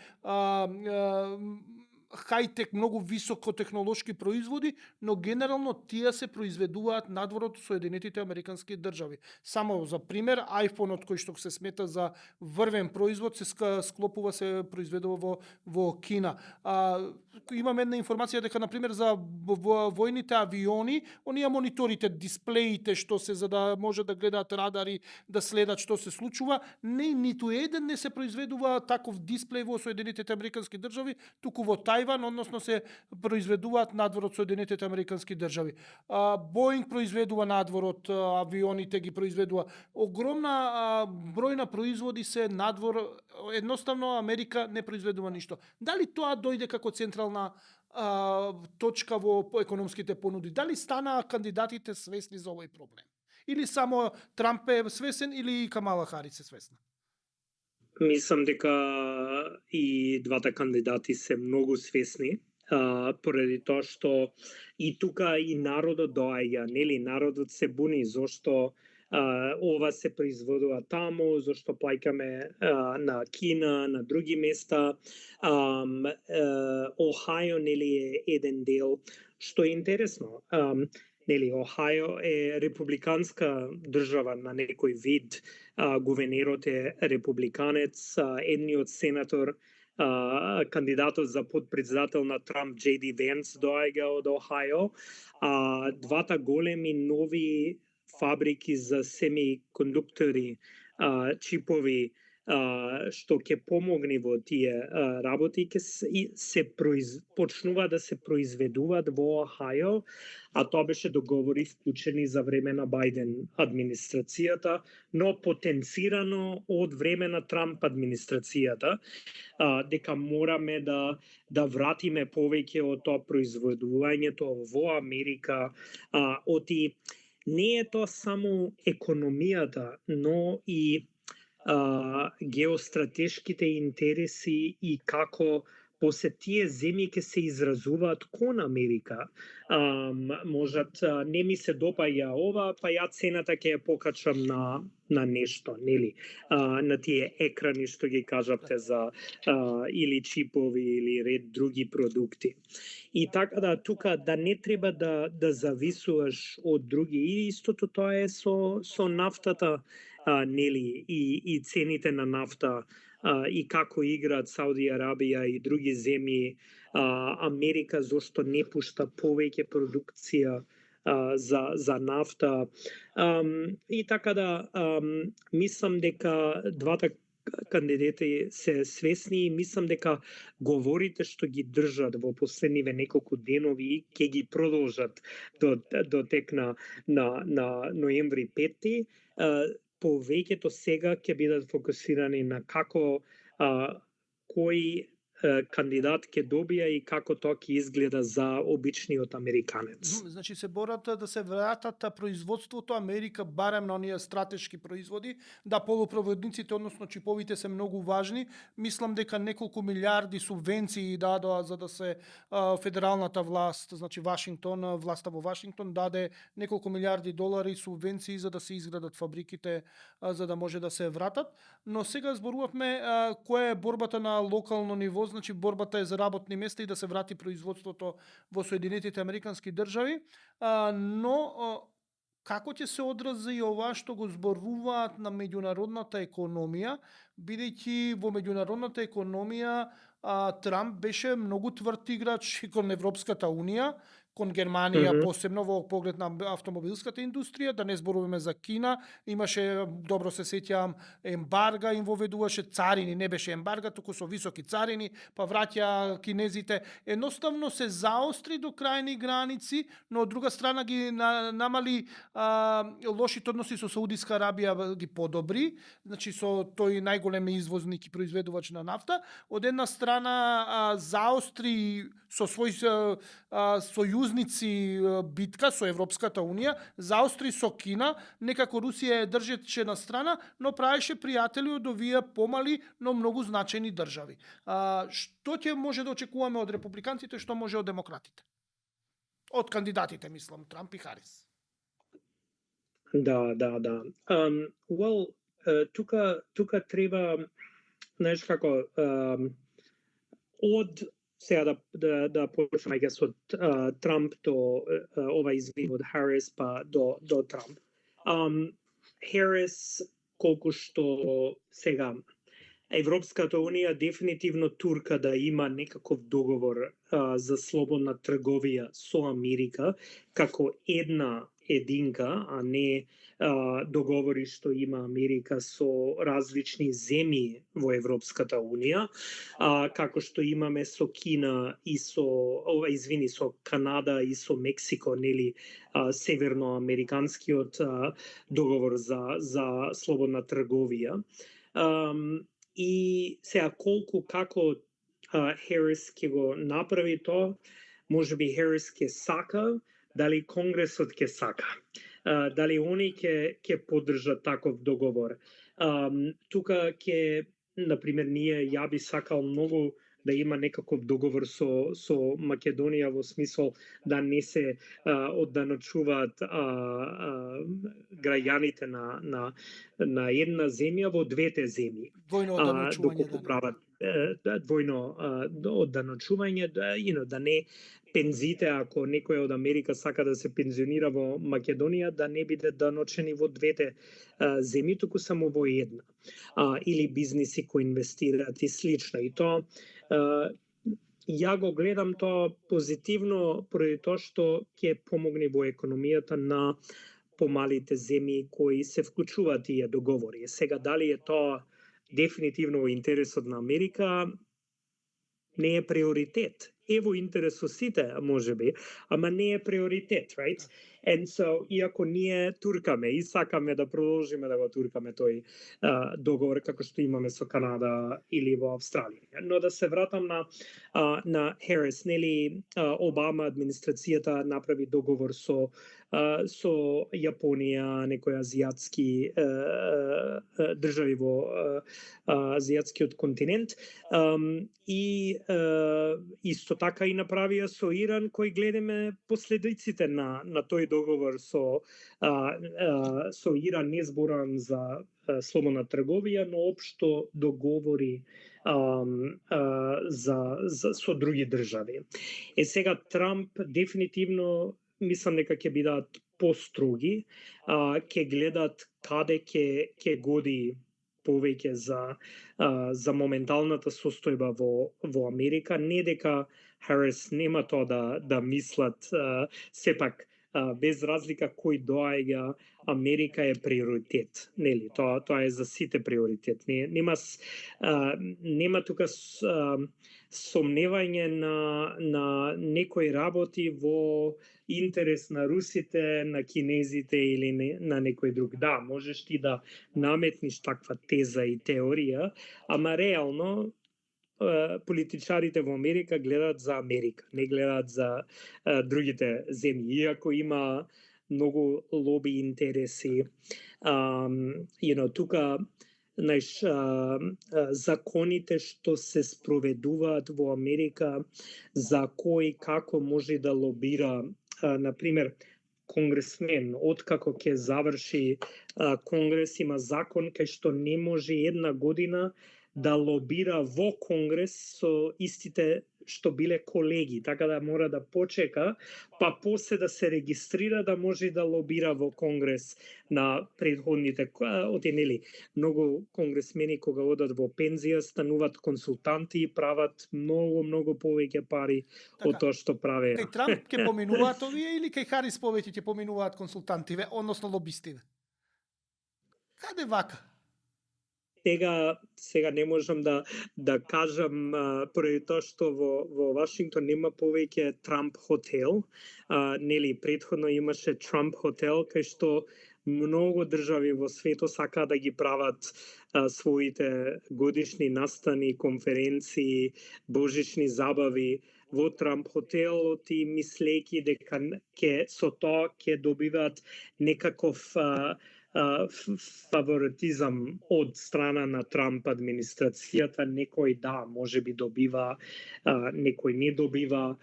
хајтек, многу високотехнолошки производи, но генерално тие се произведуваат надвор од Соединетите Американски држави. Само за пример, iPhone-от кој што се смета за врвен производ се склопува, се произведува во Кина. Имаме една информација дека, на пример, за војните авиони, оние мониторите, дисплеите што се, за да може да гледаат радари, да следат што се случува, ниту еден не се произведува таков дисплеј во Соединетите Американски држави, туку во Тајван, односно се произведуваат надвор од Соединетите Американски држави. Боинг произведува надвор од авионите, ги произведува. Огромна бројна производи се надвор, едноставно Америка не произведува ништо. Дали тоа дојде како централна точка во економските понуди? Дали стана кандидатите свесни за овој проблем? Или само Трамп е свесен, или Камала Харис е свесна? Мислам дека и двата кандидати се многу свесни, поради тоа што и тука и народот доаѓа, нели, народот се буни зошто ова се производува таму, зашто плаќаме на Кина, на други места. Охајо, нели, е еден дел, што е интересно. Нели, Охајо е републиканска држава на некој вид, гувернерот е републиканец, едниот сенатор, кандидатот за подпредседател на Трамп, J.D. Венс, доаѓа од Охајо, а двата големи нови фабрики за семикондуктори, чипови, што ќе помогне во тие работи, почнува да се произведуваат во Охајо, а тоа беше договори вклучени за време на Бајден администрацијата, но потенцирано од време на Трамп администрацијата, дека мораме да вратиме повеќе од тоа произведувањето во Америка, оти не е тоа само економијата, но и геостратешките интереси и како после тие земји ќе се изразуваат кон Америка. Можат, не ми се допаѓа ова, па ја цената ќе ја покачам на нешто, нели? На тие екрани што ги кажавте за или чипови или ред други продукти. И така да тука да не треба да зависуваш од други. И истото тоа е со нафтата, нели, и цените на нафта, и како играат Сауди Арабија и други земји, Америка зошто не пушта повеќе продукција за нафта. И така да мислам дека двата кандидати се свесни и мислам дека говорите што ги држат во последниве неколку денови ќе ги продолжат до тек на ноември 5. Повеќето сега ќе бидат фокусирани на како кој кандидат ќе добија и како тоа ќе изгледа за обичниот американец. Значи се борат да се вратат производството Америка барем на оние стратешки производи, да полупроводниците, односно чиповите се многу важни. Мислам дека неколку милиарди субвенции дадоа за да се федералната власт, значи Вашингтон, власта во Вашингтон даде неколку милиарди долари субвенции за да се изградат фабриките, за да може да се вратат. Но сега зборувавме која е борбата на локално ниво, значи борбата е за работни места и да се врати производството во Соединетите Американски држави, но како ќе се одрази ова што го зборуваат на меѓународната економија, бидејќи во меѓународната економија Трамп беше многу тврд играч кон Европската унија, кон Германија, посебно во поглед на автомобилската индустрија, да не зборуваме за Кина, имаше, добро се сеќавам, ембарга им воведуваше, царини, не беше ембарга, туку со високи царини, па враќа кинезите. Едноставно се заостри до крајни граници, но од друга страна ги намали лошите односи со Саудиска Арабија ги подобри, значи со тој најголем извозник и произведувач на нафта. Од една страна заостри со свој сојузници битка со Европската унија, заостри со Кина, некако Русија ја држеше на страна, но правеше пријатели од овие помали, но многу значајни држави. Што ќе може да очекуваме од републиканците, што може од демократите? Од кандидатите, мислам, Трамп и Харис. Да. Тука треба, знаеш како, од сега да почнеме од Трамп до од Харис па до Трамп. Харис, колку што сега Европската унија дефинитивно турка да има некаков договор за слободна трговија со Америка како една единка, а не договори што има Америка со различни земји во Европската унија, како што имаме со Кина и со Канада и со Мексико, нели, северноамериканскиот договор за слободна трговија. И сега како Харис ќе го направи тоа, можеби Харис ќе сака, дали Конгресот ќе сака, дали они ќе поддржат таков договор. Тука ќе, например, ја би сакал многу да има некаков договор со Македонија во смисол да не се одданачуваат граѓаните на една земја во двете земји. Двојно одданачување, доколку прават двојно одданочување, да не пензите, ако некој од Америка сака да се пензионира во Македонија, да не биде даночени во двете земји, туку само во една. Или бизниси кои инвестираат и слично. И тоа ја го гледам тоа позитивно поради тоа што ќе помогне во економијата на помалите земји кои се вклучуваат тие договори. Сега дали е тоа дефинитивно во интересот на Америка, не е приоритет. Е во интерес со сите, можеби, ама не е приоритет, right? And so, иако ние туркаме и сакаме да продолжиме да го туркаме тој договор како што имаме со Канада или во Австралија. Но да се вратам на Харис, нели Обама администрацијата направи договор со Јапонија, некои азиатски држави во азиатскиот континент, и исто така и направија со Иран, кој гледаме последиците на тој договор со Иран. Не зборам за слободна трговија, но општо договори со други држави. Сега Трамп дефинитивно мислам дека ќе бидат построги, ќе гледат каде ќе годи повеќе за моменталната состојба во Америка, не дека Харис нема тоа да мислат, сепак без разлика кој доаѓа, Америка е приоритет, нели? Тоа е за сите приоритет. Нема тука сомневање на некои работи во интерес на русите, на кинезите или на некој друг. Да, можеш ти да наметниш таква теза и теорија, ама реално политичарите во Америка гледаат за Америка, не гледаат за другите земји, иако има многу лоби интереси. Тука законите што се спроведуваат во Америка за кој како може да лобира, например, конгресмен, откако ќе заврши конгрес, има закон кај што не може една година да лобира во конгрес со истите што биле колеги, така да мора да почека, па после да се регистрира да може да лобира во конгрес на претходните, нели, многу конгресмени кога одат во пензија стануваат консултанти и прават многу повеќе пари од тоа што правеа. Кај Трамп ќе поминуваат овие или кај Харис повеќе ќе поминуваат консултантиве, односно лобистиве? Каде вака? Сега не можам да кажам поради тоа што во Вашингтон нема повеќе Трамп хотел. Нели претходно имаше Трамп хотел кај што многу држави во светот сака да ги прават своите годишни настани, конференции, божични забави во Трамп хотелот и мислејќи дека со тоа ќе добиваат некаков фаворитизам од страна на Трамп администрацијата, некој може би добива, некој не добива,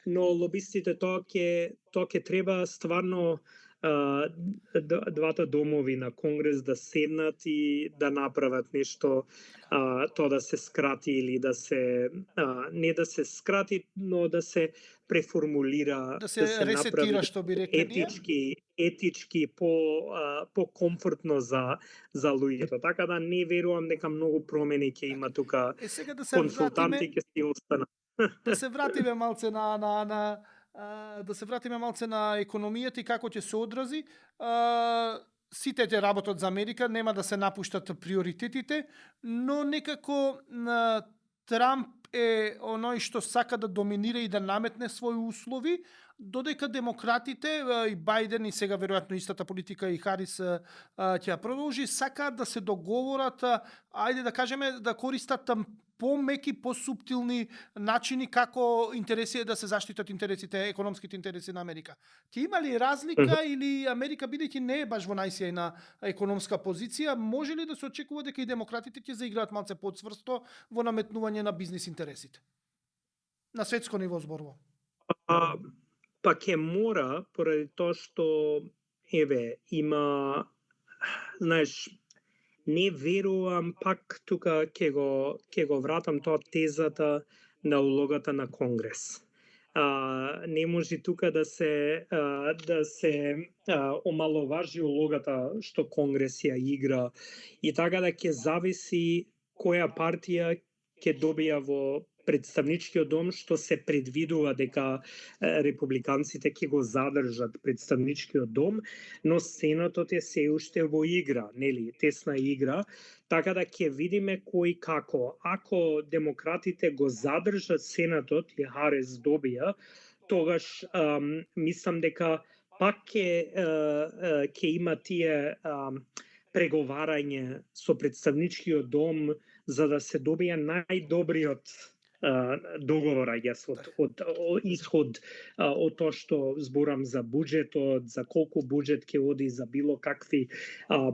но лобистите тоа ќе треба стварно двата домови на Конгрес да седнат и да направат нешто, тоа да се скрати или да се не да се скрати, но да се преформулира, да се ресетира, што би рекле етички по-комфортно за луѓето. Така да не верувам дека многу промени ќе има тука. Сега да консултанти ќе си останат. Да се вратиме малце на економијата и како ќе се одрази. Сите ќе работат за Америка, нема да се напуштат приоритетите, но некако Трамп е оној што сака да доминира и да наметне своји услови, додека демократите и Бајден и сега веројатно истата политика и Харис ќе ја продолжи, сакаат да се договорат, ајде да кажеме да користат помеки, посуптилни начини како да се заштитат интересите, економските интереси на Америка. Ќе има ли разлика или Америка, бидејќи не е баш во најсјајна економска позиција, може ли да се очекува дека и демократите ќе заиграат малце подсврсто во наметнување на бизнис интересите? На светско ниво зборувам. Па ќе мора, поради тоа што има, знаеш, не верувам пак тука ќе го вратам тоа тезата на улогата на Конгрес. Не може тука да се омаловажи улогата што Конгрес ја игра и така да ќе зависи која партија ќе добија во представничкиот дом, што се предвидува дека републиканците ќе го задржат представничкиот дом, но Сенатот е се уште во игра, нели, тесна игра, така да ќе видиме кој како. Ако демократите го задржат Сенатот и Харис добија, тогаш мислам дека пак ќе има тие преговарање со представничкиот дом за да се добија најдобриот договор, од исход од тоа што зборам за буџетот, за колку буџет ќе оди за било какви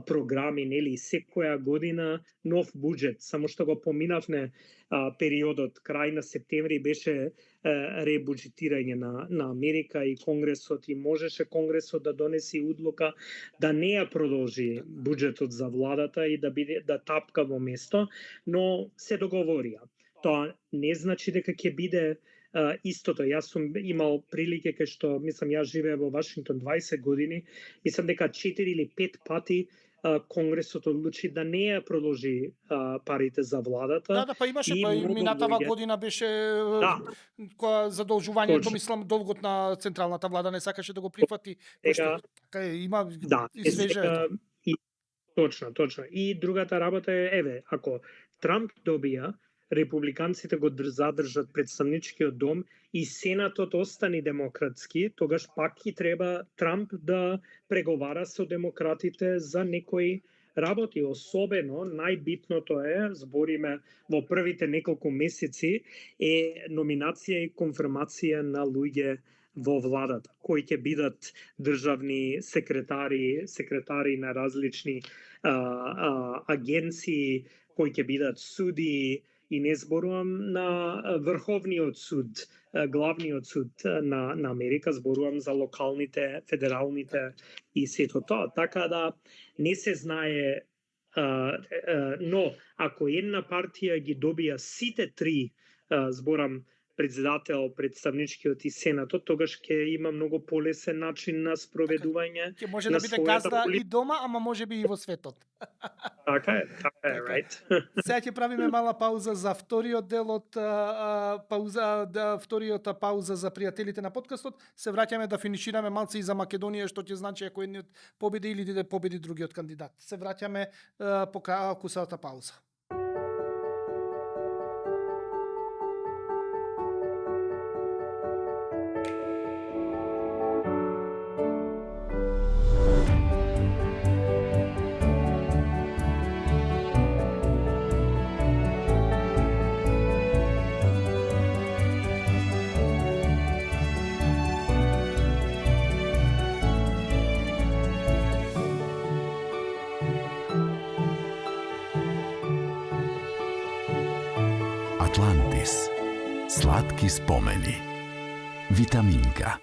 програми, нели, секоја година нов буџет, само што го поминавме периодот крај на септември беше ребуџетирање на Америка и Конгресот и можеше Конгресот да донеси одлука да не ја продолжи буџетот за владата и да тапка во место, но се договорија. Тоа не значи дека ќе биде истото. Јас сум имал прилика кај што, мислам, јас живеев во Вашингтон 20 години, мислам дека 4 или 5 пати Конгресот одлучи да не ја продолжи парите за владата. Да, па имаше, па и минатава година беше која задолжувањето, мислам, долгот на централната влада не сакаше да го прифати. Така има и свеже. Точно. И другата работа е, ако Трамп добија, републиканците го задржат представничкиот дом и Сенатот остани демократски, тогаш пак и треба Трамп да преговара со демократите за некои работи. Особено, најбитното е, збориме во првите неколку месеци, е номинација и конфирмација на луѓе во владата, кои ќе бидат државни секретари на различни агенции, кои ќе бидат суди, и не зборувам на Врховниот суд, главниот суд на Америка, зборувам за локалните, федералните и сето тоа. Така да не се знае, но ако една партија ги добија сите три, зборам председател, представничкиот и Сенатот, тогаш ќе има многу полесен начин на спроведување. Ќе може да биде газда и дома, ама може би и во светот. Така е, right. Сега ќе правиме мала пауза за вториот дел од вториот пауза за пријателите на подкастот. Се враќаме да финишираме малце и за Македонија, што ќе значи ако едниот победи или да победи другиот кандидат. Се враќаме по кусата пауза. Атлантис. Сладки спомени. Витаминка.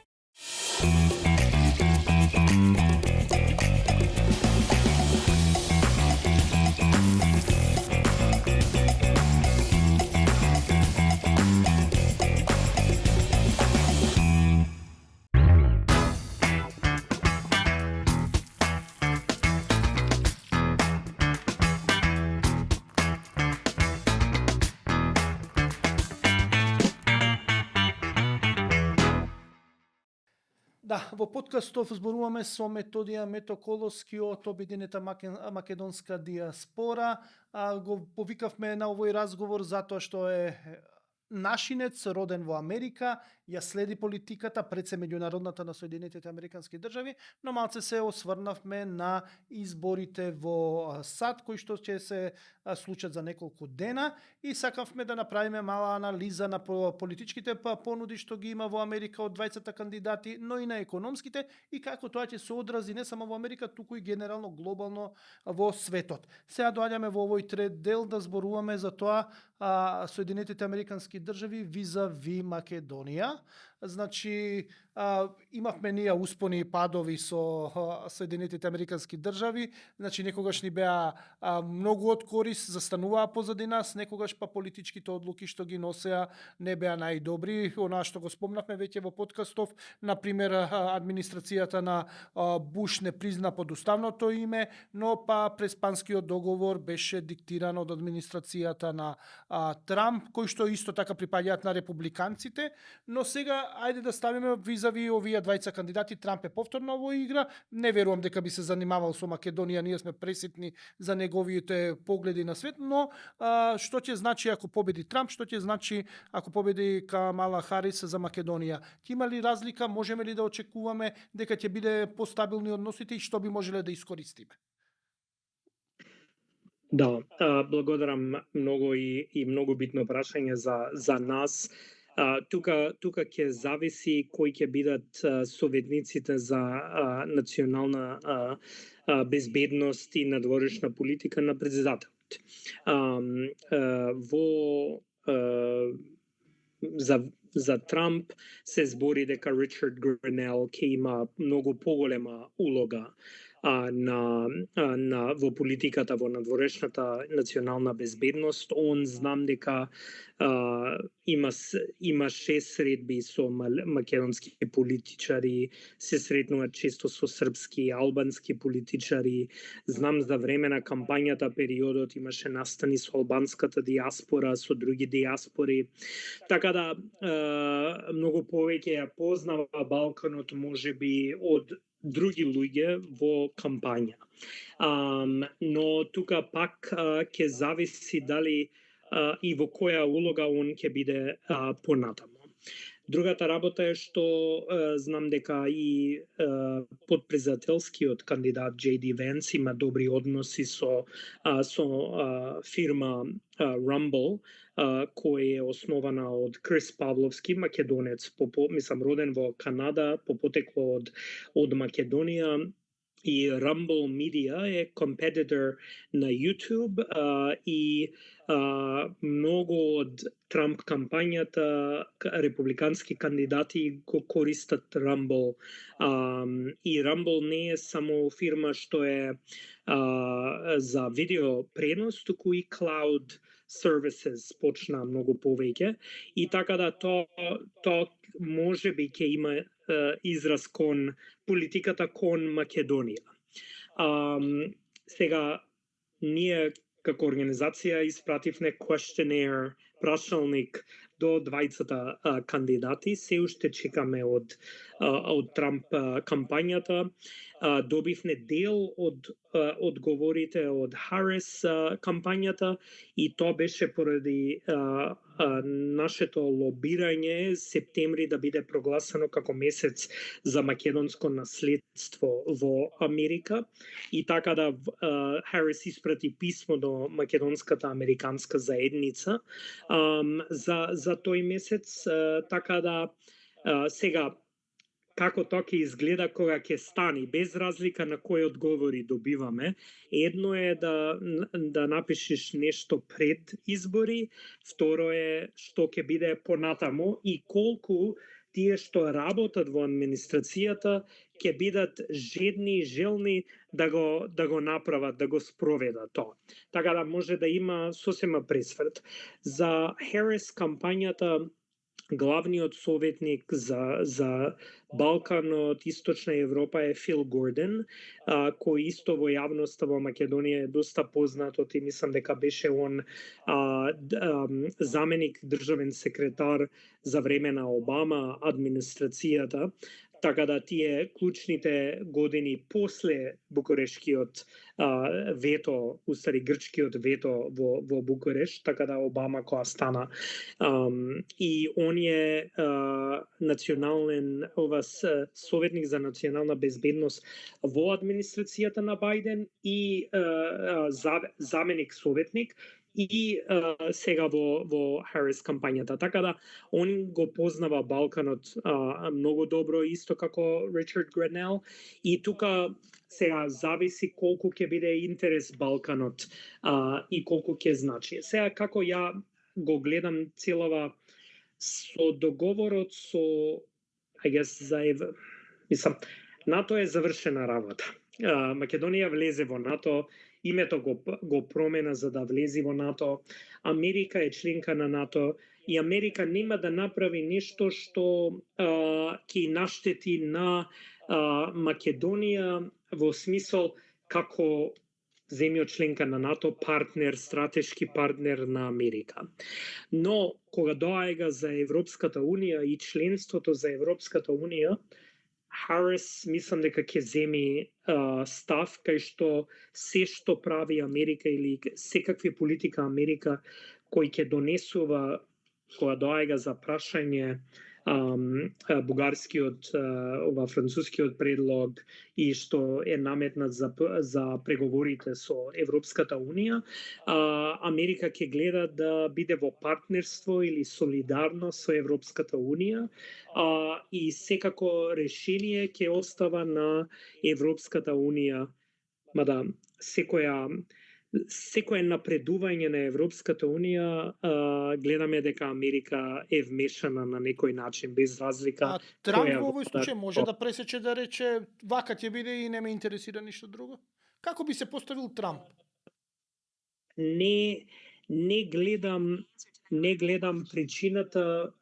Да, во подкастов зборуваме со Методија Метоколовски од Обединета македонска диаспора. Го повикавме на овој разговор затоа што е нашинец, роден во Америка, ја следи политиката, пред се меѓународната на Соединетите Американски држави, но малце се осврнавме на изборите во САД, кои што ќе се случат за неколку дена и сакавме да направиме мала анализа на политичките понуди што ги има во Америка од 20 кандидати, но и на економските и како тоа ќе се одрази не само во Америка, туку и генерално глобално во светот. Сега доаѓаме во овој трет дел да зборуваме за тоа Соединетите Американски држави визави Македонија. Значи, имавме ние успони и падови со Соединетите Американски држави, значи некогаш ни беа многу од корис, застануваа позади нас, некогаш па политичките одлуки што ги носеа не беа најдобри. Онаа што го спомнавме веќе во подкастов, например, администрацијата на Буш не призна подуставното име, но па Преспанскиот договор беше диктиран од администрацијата на Трамп, кој што исто така припаѓаат на републиканците, но сега ајде да ставиме визави овие двајца кандидати. Трамп е повторно во игра, не верувам дека би се занимавал со Македонија, ние сме преситни за неговите погледи на свет, но што ќе значи ако победи Трамп, што ќе значи ако победи Камала Харис за Македонија? Ќе има ли разлика, можеме ли да очекуваме дека ќе биде постабилни односите и што би можеле да искористиме? Да, благодарам многу и многу битно прашање за нас. Тука ќе зависи кои ќе бидат советниците за национална безбедност и надворешна политика на председателот. За Трамп се збори дека Ричард Гренел ќе има многу поголема улога во политиката во надворешната национална безбедност. Он знам дека има 6 средби со македонски политичари, се сретнуваат често со српски и албански политичари. Знам за време на кампањата периодот имаше настани со албанската диаспора, со други диаспори. Така да многу повеќе ја познава Балканот можеби од други луѓе во кампања. Но тука пак ќе зависи дали и во која улога он ќе биде понатамо. Другата работа е што знам дека и подпредседателскиот кандидат J.D. Vance има добри односи со фирма Rumble, која е основана од Крис Павловски, македонец, мислам роден во Канада, по потекло од Македонија. И Rumble Media е компетитор на YouTube и многу од Трамп кампањата републикански кандидати го користат Rumble. И Rumble не е само фирма што е за видео пренос, туку и cloud services почна многу повеќе. И така да тоа можеби ќе има израз кон политиката кон Македонија. Сега, ние како организација испративме questionnaire, прашалник до двајцата кандидати. Се уште чекаме од Трамп кампањата. Добивме дел од одговорите од Харис кампањата и тоа беше поради нашето лобирање септември да биде прогласено како месец за македонско наследство во Америка. И така да Харис испрати писмо до македонската американска заедница за тој месец. Така да сега како тоа ќе изгледа кога ќе стани, без разлика на кои одговори добиваме. Едно е да напишеш нешто пред избори, второ е што ќе биде понатамо и колку тие што работат во администрацијата ќе бидат жедни и желни да го направат, да го спроведат тоа. Така да може да има сосема пресврт. За Харис кампањата главниот советник за Балканот, Источна Европа е Фил Гордон, кој исто во јавноста во Македонија е доста познат, и мислам дека беше он заменик државен секретар за време на Обама администрацијата. Така да тие клучните години после Букурешкиот вето, устари грчкиот вето во Букуреш, така да Обама која стана. И он е национален советник за национална безбедност во администрацијата на Бајден и заменик советник и сега во Харис кампањата. Така да он го познава Балканот многу добро, исто како Ричард Гренел. И тука сега зависи колку ќе биде интерес Балканот и колку ќе значи. Сега како ја го гледам целава со договорот со I guess мислам, НАТО е завршена работа. Македонија влезе во НАТО, името го промена за да влезе во НАТО. Америка е членка на НАТО и Америка нема да направи нешто што ќе наштети на Македонија во смисол како земја членка на НАТО, партнер, стратешки партнер на Америка. Но кога доаѓа за Европската унија и членството за Европската унија, Харис мислам дека ќе земи став кај што се што прави Америка или секакви политика Америка кој ќе донесува кога доаѓа за прашање бугарскиот францускиот предлог и што е наметнат за преговорите со Европската унија, Америка ќе гледа да биде во партнерство или солидарно со Европската унија и секако решение ќе остава на Европската унија, мада секое напредување на Европската унија гледаме дека Америка е вмешана на некој начин, без разлика. А Трамп во овој случај може да пресече да рече вака ќе биде и не ме интересира ништо друго? Како би се поставил Трамп? Не гледам причината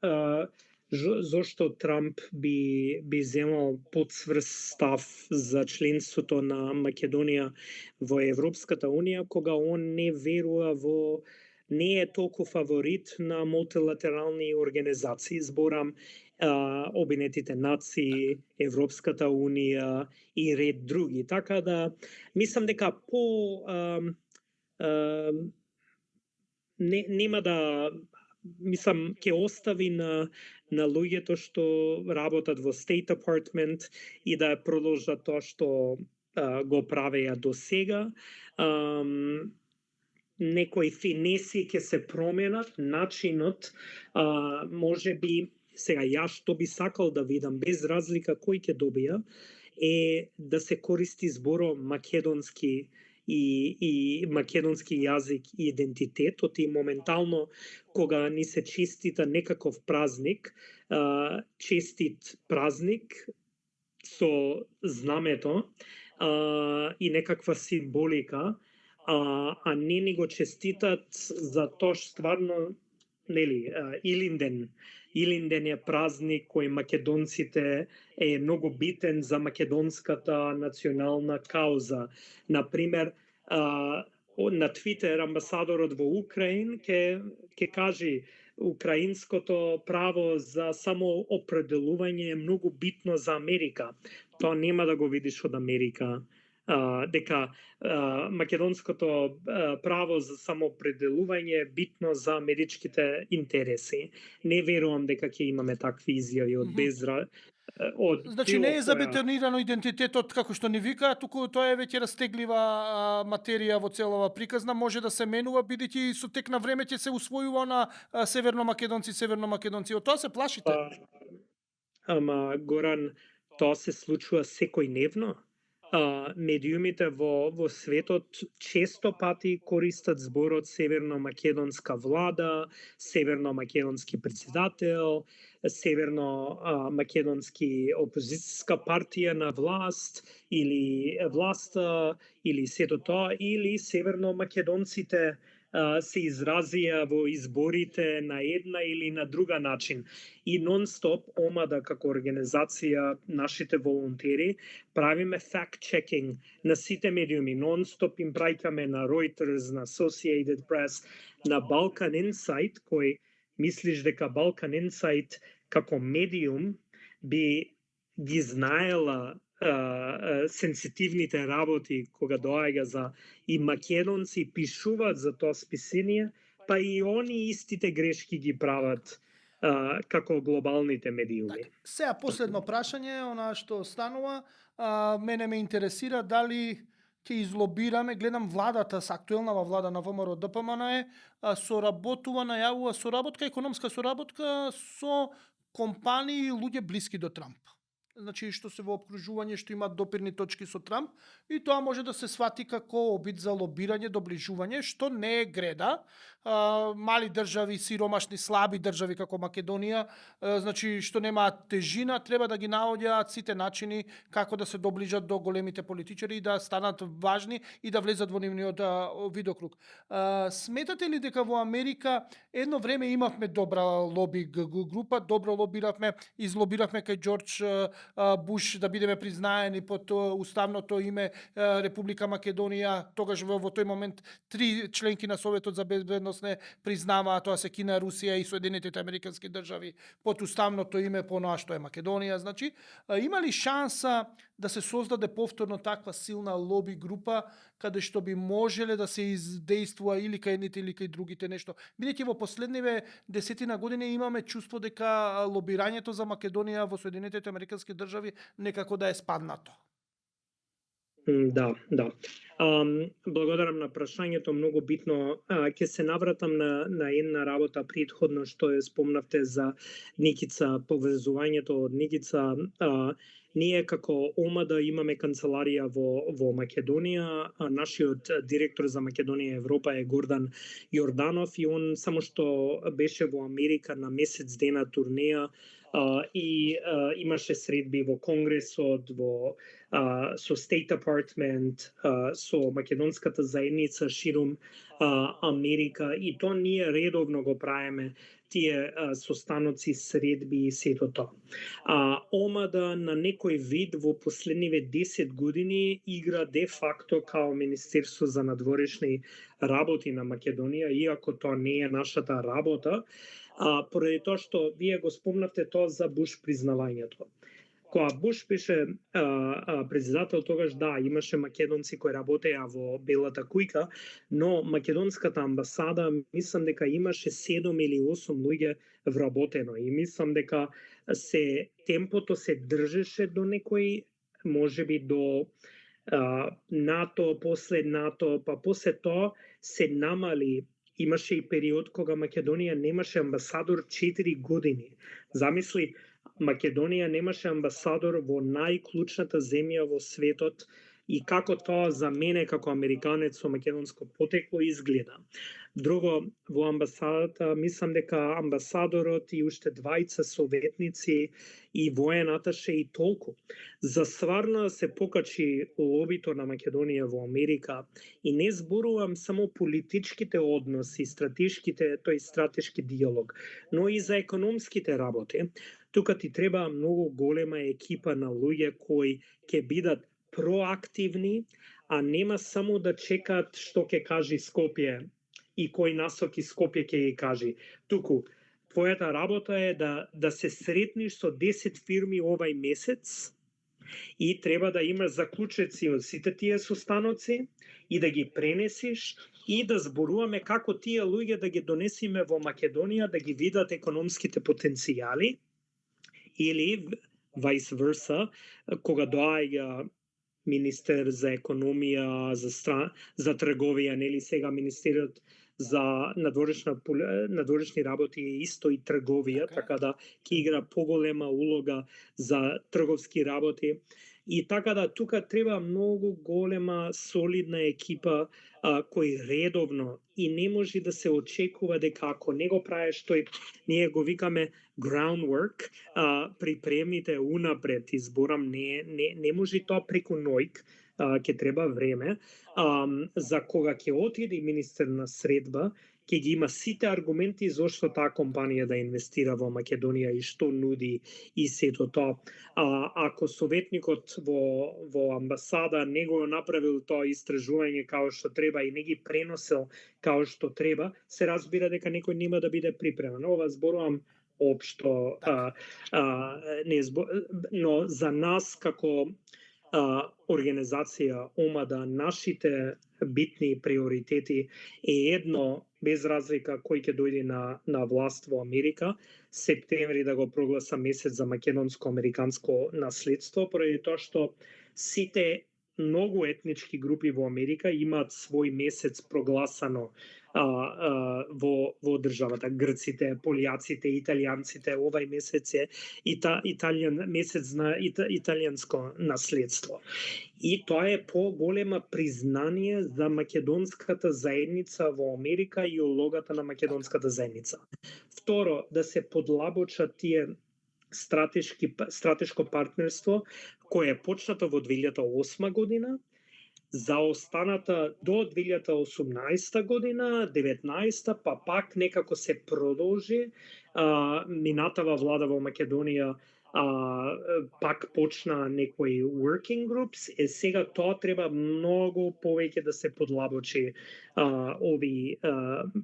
зошто Трамп би земал подсврс став за членството на Македонија во Европската унија, кога он не верува не е толку фаворит на мултилатерални организации. Зборам Обединетите нации, Европската унија и ред други. Така да мислам дека нема да мислам ќе остави на луѓето што работат во State Department и да продолжат тоа што го правеа до сега. Некои финеси ќе се променат, начинот може би сега јас што би сакал да видам без разлика кој ќе добија е да се користи зборо македонски и македонски јазик и идентитетот и моментално кога ни се честита некаков празник, честит празник со знамето и некаква символика, а не ни го честитат за тоа што стварно, нели, Илинден е празник кој македонците е многу битен за македонската национална кауза. Например, на Твитер амбасадорот во Украин ќе каже украинското право за самоопределување е многу битно за Америка. Тоа нема да го видиш од Америка. Дека македонското право за самоопределување е битно за америчките интереси. Не верувам дека ќе имаме такви изјави од Значи не е забетонирано идентитетот како што ни викаат, туку тоа е веќе растеглива материја во целава приказна, може да се менува бидејќи со тек на време ќе се усвојува на северномакедонци. Од тоа се плашите? Ама Горан, тоа се случува секојдневно. Медиумите во светот често пати користат зборот северно-македонска влада, северно-македонски председател, северно-македонски опозицијска партија на власт или власта или сето тоа, или северно-македонците се изразија во изборите на една или на друга начин. И нон-стоп, омада како организација, нашите волонтери, правиме fact-checking на сите медиуми. Нон-стоп им праќаме на Reuters, на Associated Press, на Balkan Insight, кој мислиш дека Balkan Insight како медиум би ги знаела сензитивните работи кога доаѓа за и македонци пишуваат за тоа списание, па и они истите грешки ги прават како глобалните медиуми. Сега последно прашање, она што станува, мене ме интересира дали ќе излобираме, гледам владата, актуелнава влада на ВМРО ДПМН соработува, најавува соработка, економска соработка со компании и луѓе блиски до Трамп. Значи што се во обкружување, што имаат допирни точки со Трамп, и тоа може да се свати како обид за лобирање, доближување, што не е греда, мали држави, сиромашни, слаби држави како Македонија, значи што немаат тежина, треба да ги наоѓаат сите начини како да се доближат до големите политичари и да станат важни и да влезат во нивниот видокруг. Сметате ли дека во Америка едно време имавме добра лоби група, добро лобиравме, излобиравме кај Џорџ Буш да бидеме признаени под уставното име Република Македонија, тогаш во тој момент 3 членки на Советот за безбедност не признаваа, тоа се Кина, Русија и Соединетите Американски држави под уставното име поноа што е Македонија. Значи, има ли шанса да се создаде повторно таква силна лоби група каде што би можеле да се издействува или кај едните или кај другите нешто? Бидејќи во последниве десетина години имаме чувство дека лобирањето за Македонија во Соединетите Американски држави некако да е спаднато. Да. Благодарам на прашањето, многу битно. Ќе се навратам на една работа претходно што ја спомнавте за Никица, поврзувањето од Никица. Ние како ОМАДА имаме канцеларија во Македонија, нашиот директор за Македонија и Европа е Гордан Јорданов и он само што беше во Америка на месец дена турнеја и имаше средби во Конгресот, со State Department, со македонската заедница ширум Америка и тоа ние редовно го правиме тие состаноци, средби и сето тоа. ОМАДА на некој вид во последниве 10 години игра де факто као Министерство за надворешни работи на Македонија, иако тоа не е нашата работа, поради тоа што вие го спомнавте тоа за Буш признавањето. Кога Буш беше председател, тогаш да, имаше македонци кои работеа во Белата кујка, но македонската амбасада, мислам дека имаше 7 или 8 луѓе вработено и мислам дека темпото се држеше до некој, можеби до НАТО, после НАТО, па после тоа се намали. Имаше и период кога Македонија немаше амбасадор 4 години. Замисли, Македонија немаше амбасадор во најклучната земја во светот и како тоа за мене како американец со македонско потекло изгледа. Друго, во амбасадата, мислам дека амбасадорот и уште двајца советници и воен аташе и толку. За стварно да се покачи лобито на Македонија во Америка и не зборувам само политичките односи, стратешки диалог, но и за економските работи. Тука ти треба многу голема екипа на луѓе кои ќе бидат проактивни, а нема само да чекаат што ќе кажи Скопје и кој насоки Скопје ќе ги кажи. Туку, твојата работа е да се сретниш со 10 фирми овај месец и треба да имаш заклучеци од сите тие состаноци и да ги пренесиш и да зборуваме како тие луѓе да ги донесиме во Македонија, да ги видат економските потенцијали или vice versa, кога доаѓа министер за економија, за трговија, нели сега министерот за надворешни работи е исто и трговија, така да ќе игра поголема улога за трговски работи. И така да тука треба многу голема, солидна екипа кои редовно и не може да се очекува дека ако не го правиш тој, ние го викаме groundwork, припремите унапред, изборам, не може тоа преку ноќ, ќе треба време, за кога ќе отиде министер на средба, ќе ги има сите аргументи зошто таа компанија да инвестира во Македонија и што нуди и сето тоа. Ако советникот во амбасада не го направил тоа истражување као што треба и не ги преносил као што треба, се разбира дека некој нема да биде припремен. Ова зборувам општо, но за нас како организација ОМАДА, нашите битни приоритети е едно, без разлика кој ќе дојде на власт во Америка, септември да го прогласа месец за македонско-американско наследство, поради тоа што сите многу етнички групи во Америка имаат свој месец прогласано во државата. Грците, пољаците, италијанците, овај месец е месец на италијанско наследство. И тоа е поголема признание за македонската заедница во Америка и улогата на македонската заедница. Второ, да се подлабочат тие стратешко партнерство кое е почнато во 2008 година, за останата до 2018 година, 19 па пак некако се продолжи. Минатава влада во Македонија пак почна некои working groups, сега тоа треба многу повеќе да се подлабочи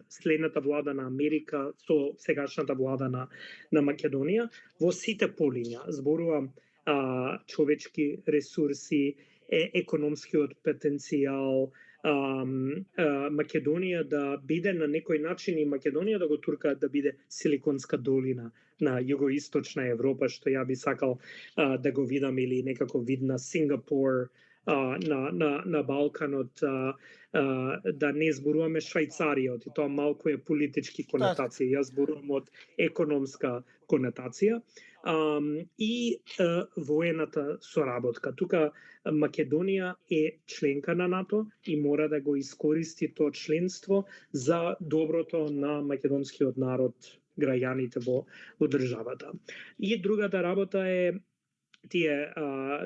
следната влада на Америка со сегашната влада на Македонија во сите полиња. Зборувам човечки ресурси, економскиот потенцијал, Македонија да биде на некој начин и Македонија да го туркаат да биде Силиконска долина на југоисточна Европа, што ја би сакал да го видам, или некако вид на Сингапур на Балканот, да не зборуваме Швајцарија, и тоа малку е политички конотација, јас зборувам од економска конотација. И воената соработка. Тука Македонија е членка на НАТО и мора да го искористи тоа членство за доброто на македонскиот народ, граѓаните во државата. И другата работа е тие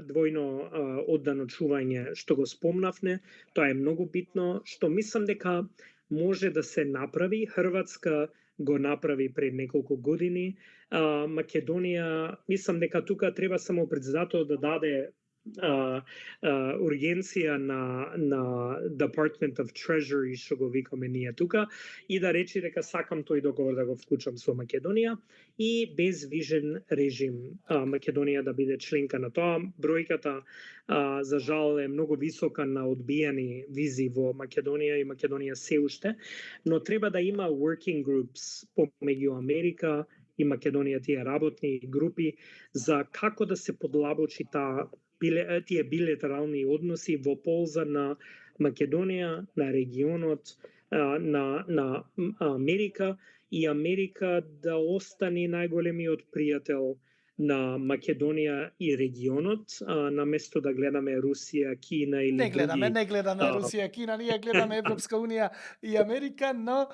двојно оддано чување што го спомнавме. Тоа е многу битно, што мислам дека може да се направи. Хрватска го направи пред неколку години. Македонија, мислам дека тука треба само председател да даде ургенција на Department of Treasury, што го викаме ние тука, и да рече дека сакам тој договор да го вклучам со Македонија и без вижен режим Македонија да биде членка на тоа. Бројката за жал е многу висока на одбијани визи во Македонија и Македонија се уште, но треба да има working groups помеѓу Америка и Македонија, тие работни групи за како да се подлабочи тие билатерални односи во полза на Македонија, на регионот, на Америка, и Америка да остане најголемиот пријател на Македонија и регионот, наместо да гледаме Русија, Кина или Не гледаме други. Русија, Кина, ние гледаме Европска унија и Америка, но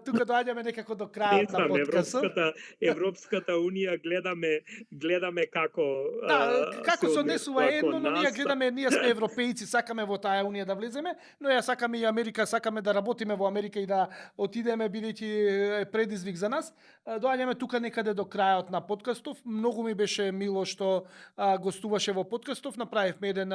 тука доаѓаме некако до крајот на подкастот. Европската унија гледаме како како се однесува едно, но ние нас. гледаме, ние сме европејци, сакаме во таа унија да влеземе, но ја сакаме и Америка, сакаме да работиме во Америка и да отидеме, бидејќи е предизвик за нас. Доаѓаме тука некаде до крајот на подкастов. Многу ми беше мило што гостуваше во подкастов, направивме еден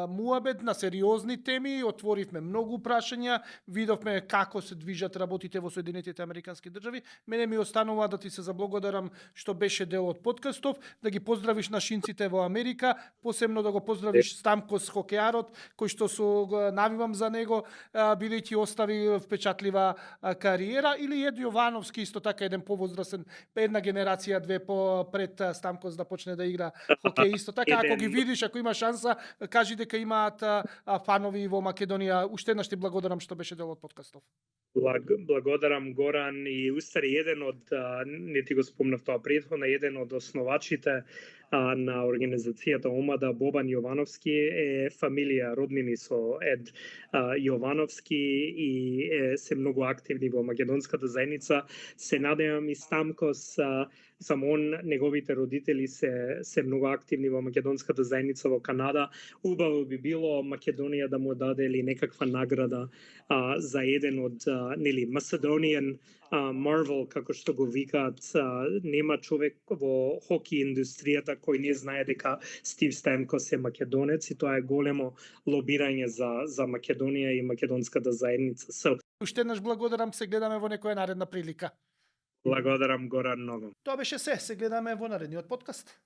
муабет на сериозни теми, отворивме многу прашања, видовме како се движат работите во Соединетите Американски држави. Мене ми останува да ти се заблагодарам што беше дел од подкастов, да ги поздравиш нашинците во Америка, посебно да го поздравиш Стамкос хокејарот, кој што навивам за него, бидејќи остави впечатлива кариера, или Ед Јовановски, исто така еден повозрасен, една генерација, две пред Стамкос да почне да игра хокеј. Исто така, ако ги видиш, ако има шанса, кажи дека имаат фанови во Македонија. Уште еднаш ти благодарам што беше дел од подкастов. Благодарам, Горан, и устари еден од, не ти го спомнав тоа претходно, еден од основачите на организацијата ОМАДА, Бобан Јовановски, е фамилија, роднини со Ед Јовановски и се многу активни во македонската заедница. Се надевам и Стамкос, само он, неговите родители се многу активни во македонската заедница во Канада. Убаво би било Македонија да му даде ли некаква награда за еден од Macedonian Marvel, како што го викаат. Нема човек во хоки индустријата кој не знае дека Стив Стамкос е македонец, и тоа е големо лобирање за Македонија и македонската заедница. Уште еднаш благодарам, се гледаме во некоја наредна прилика. Благодарам, Горан, многу. Тоа беше се гледаме во наредниот подкаст.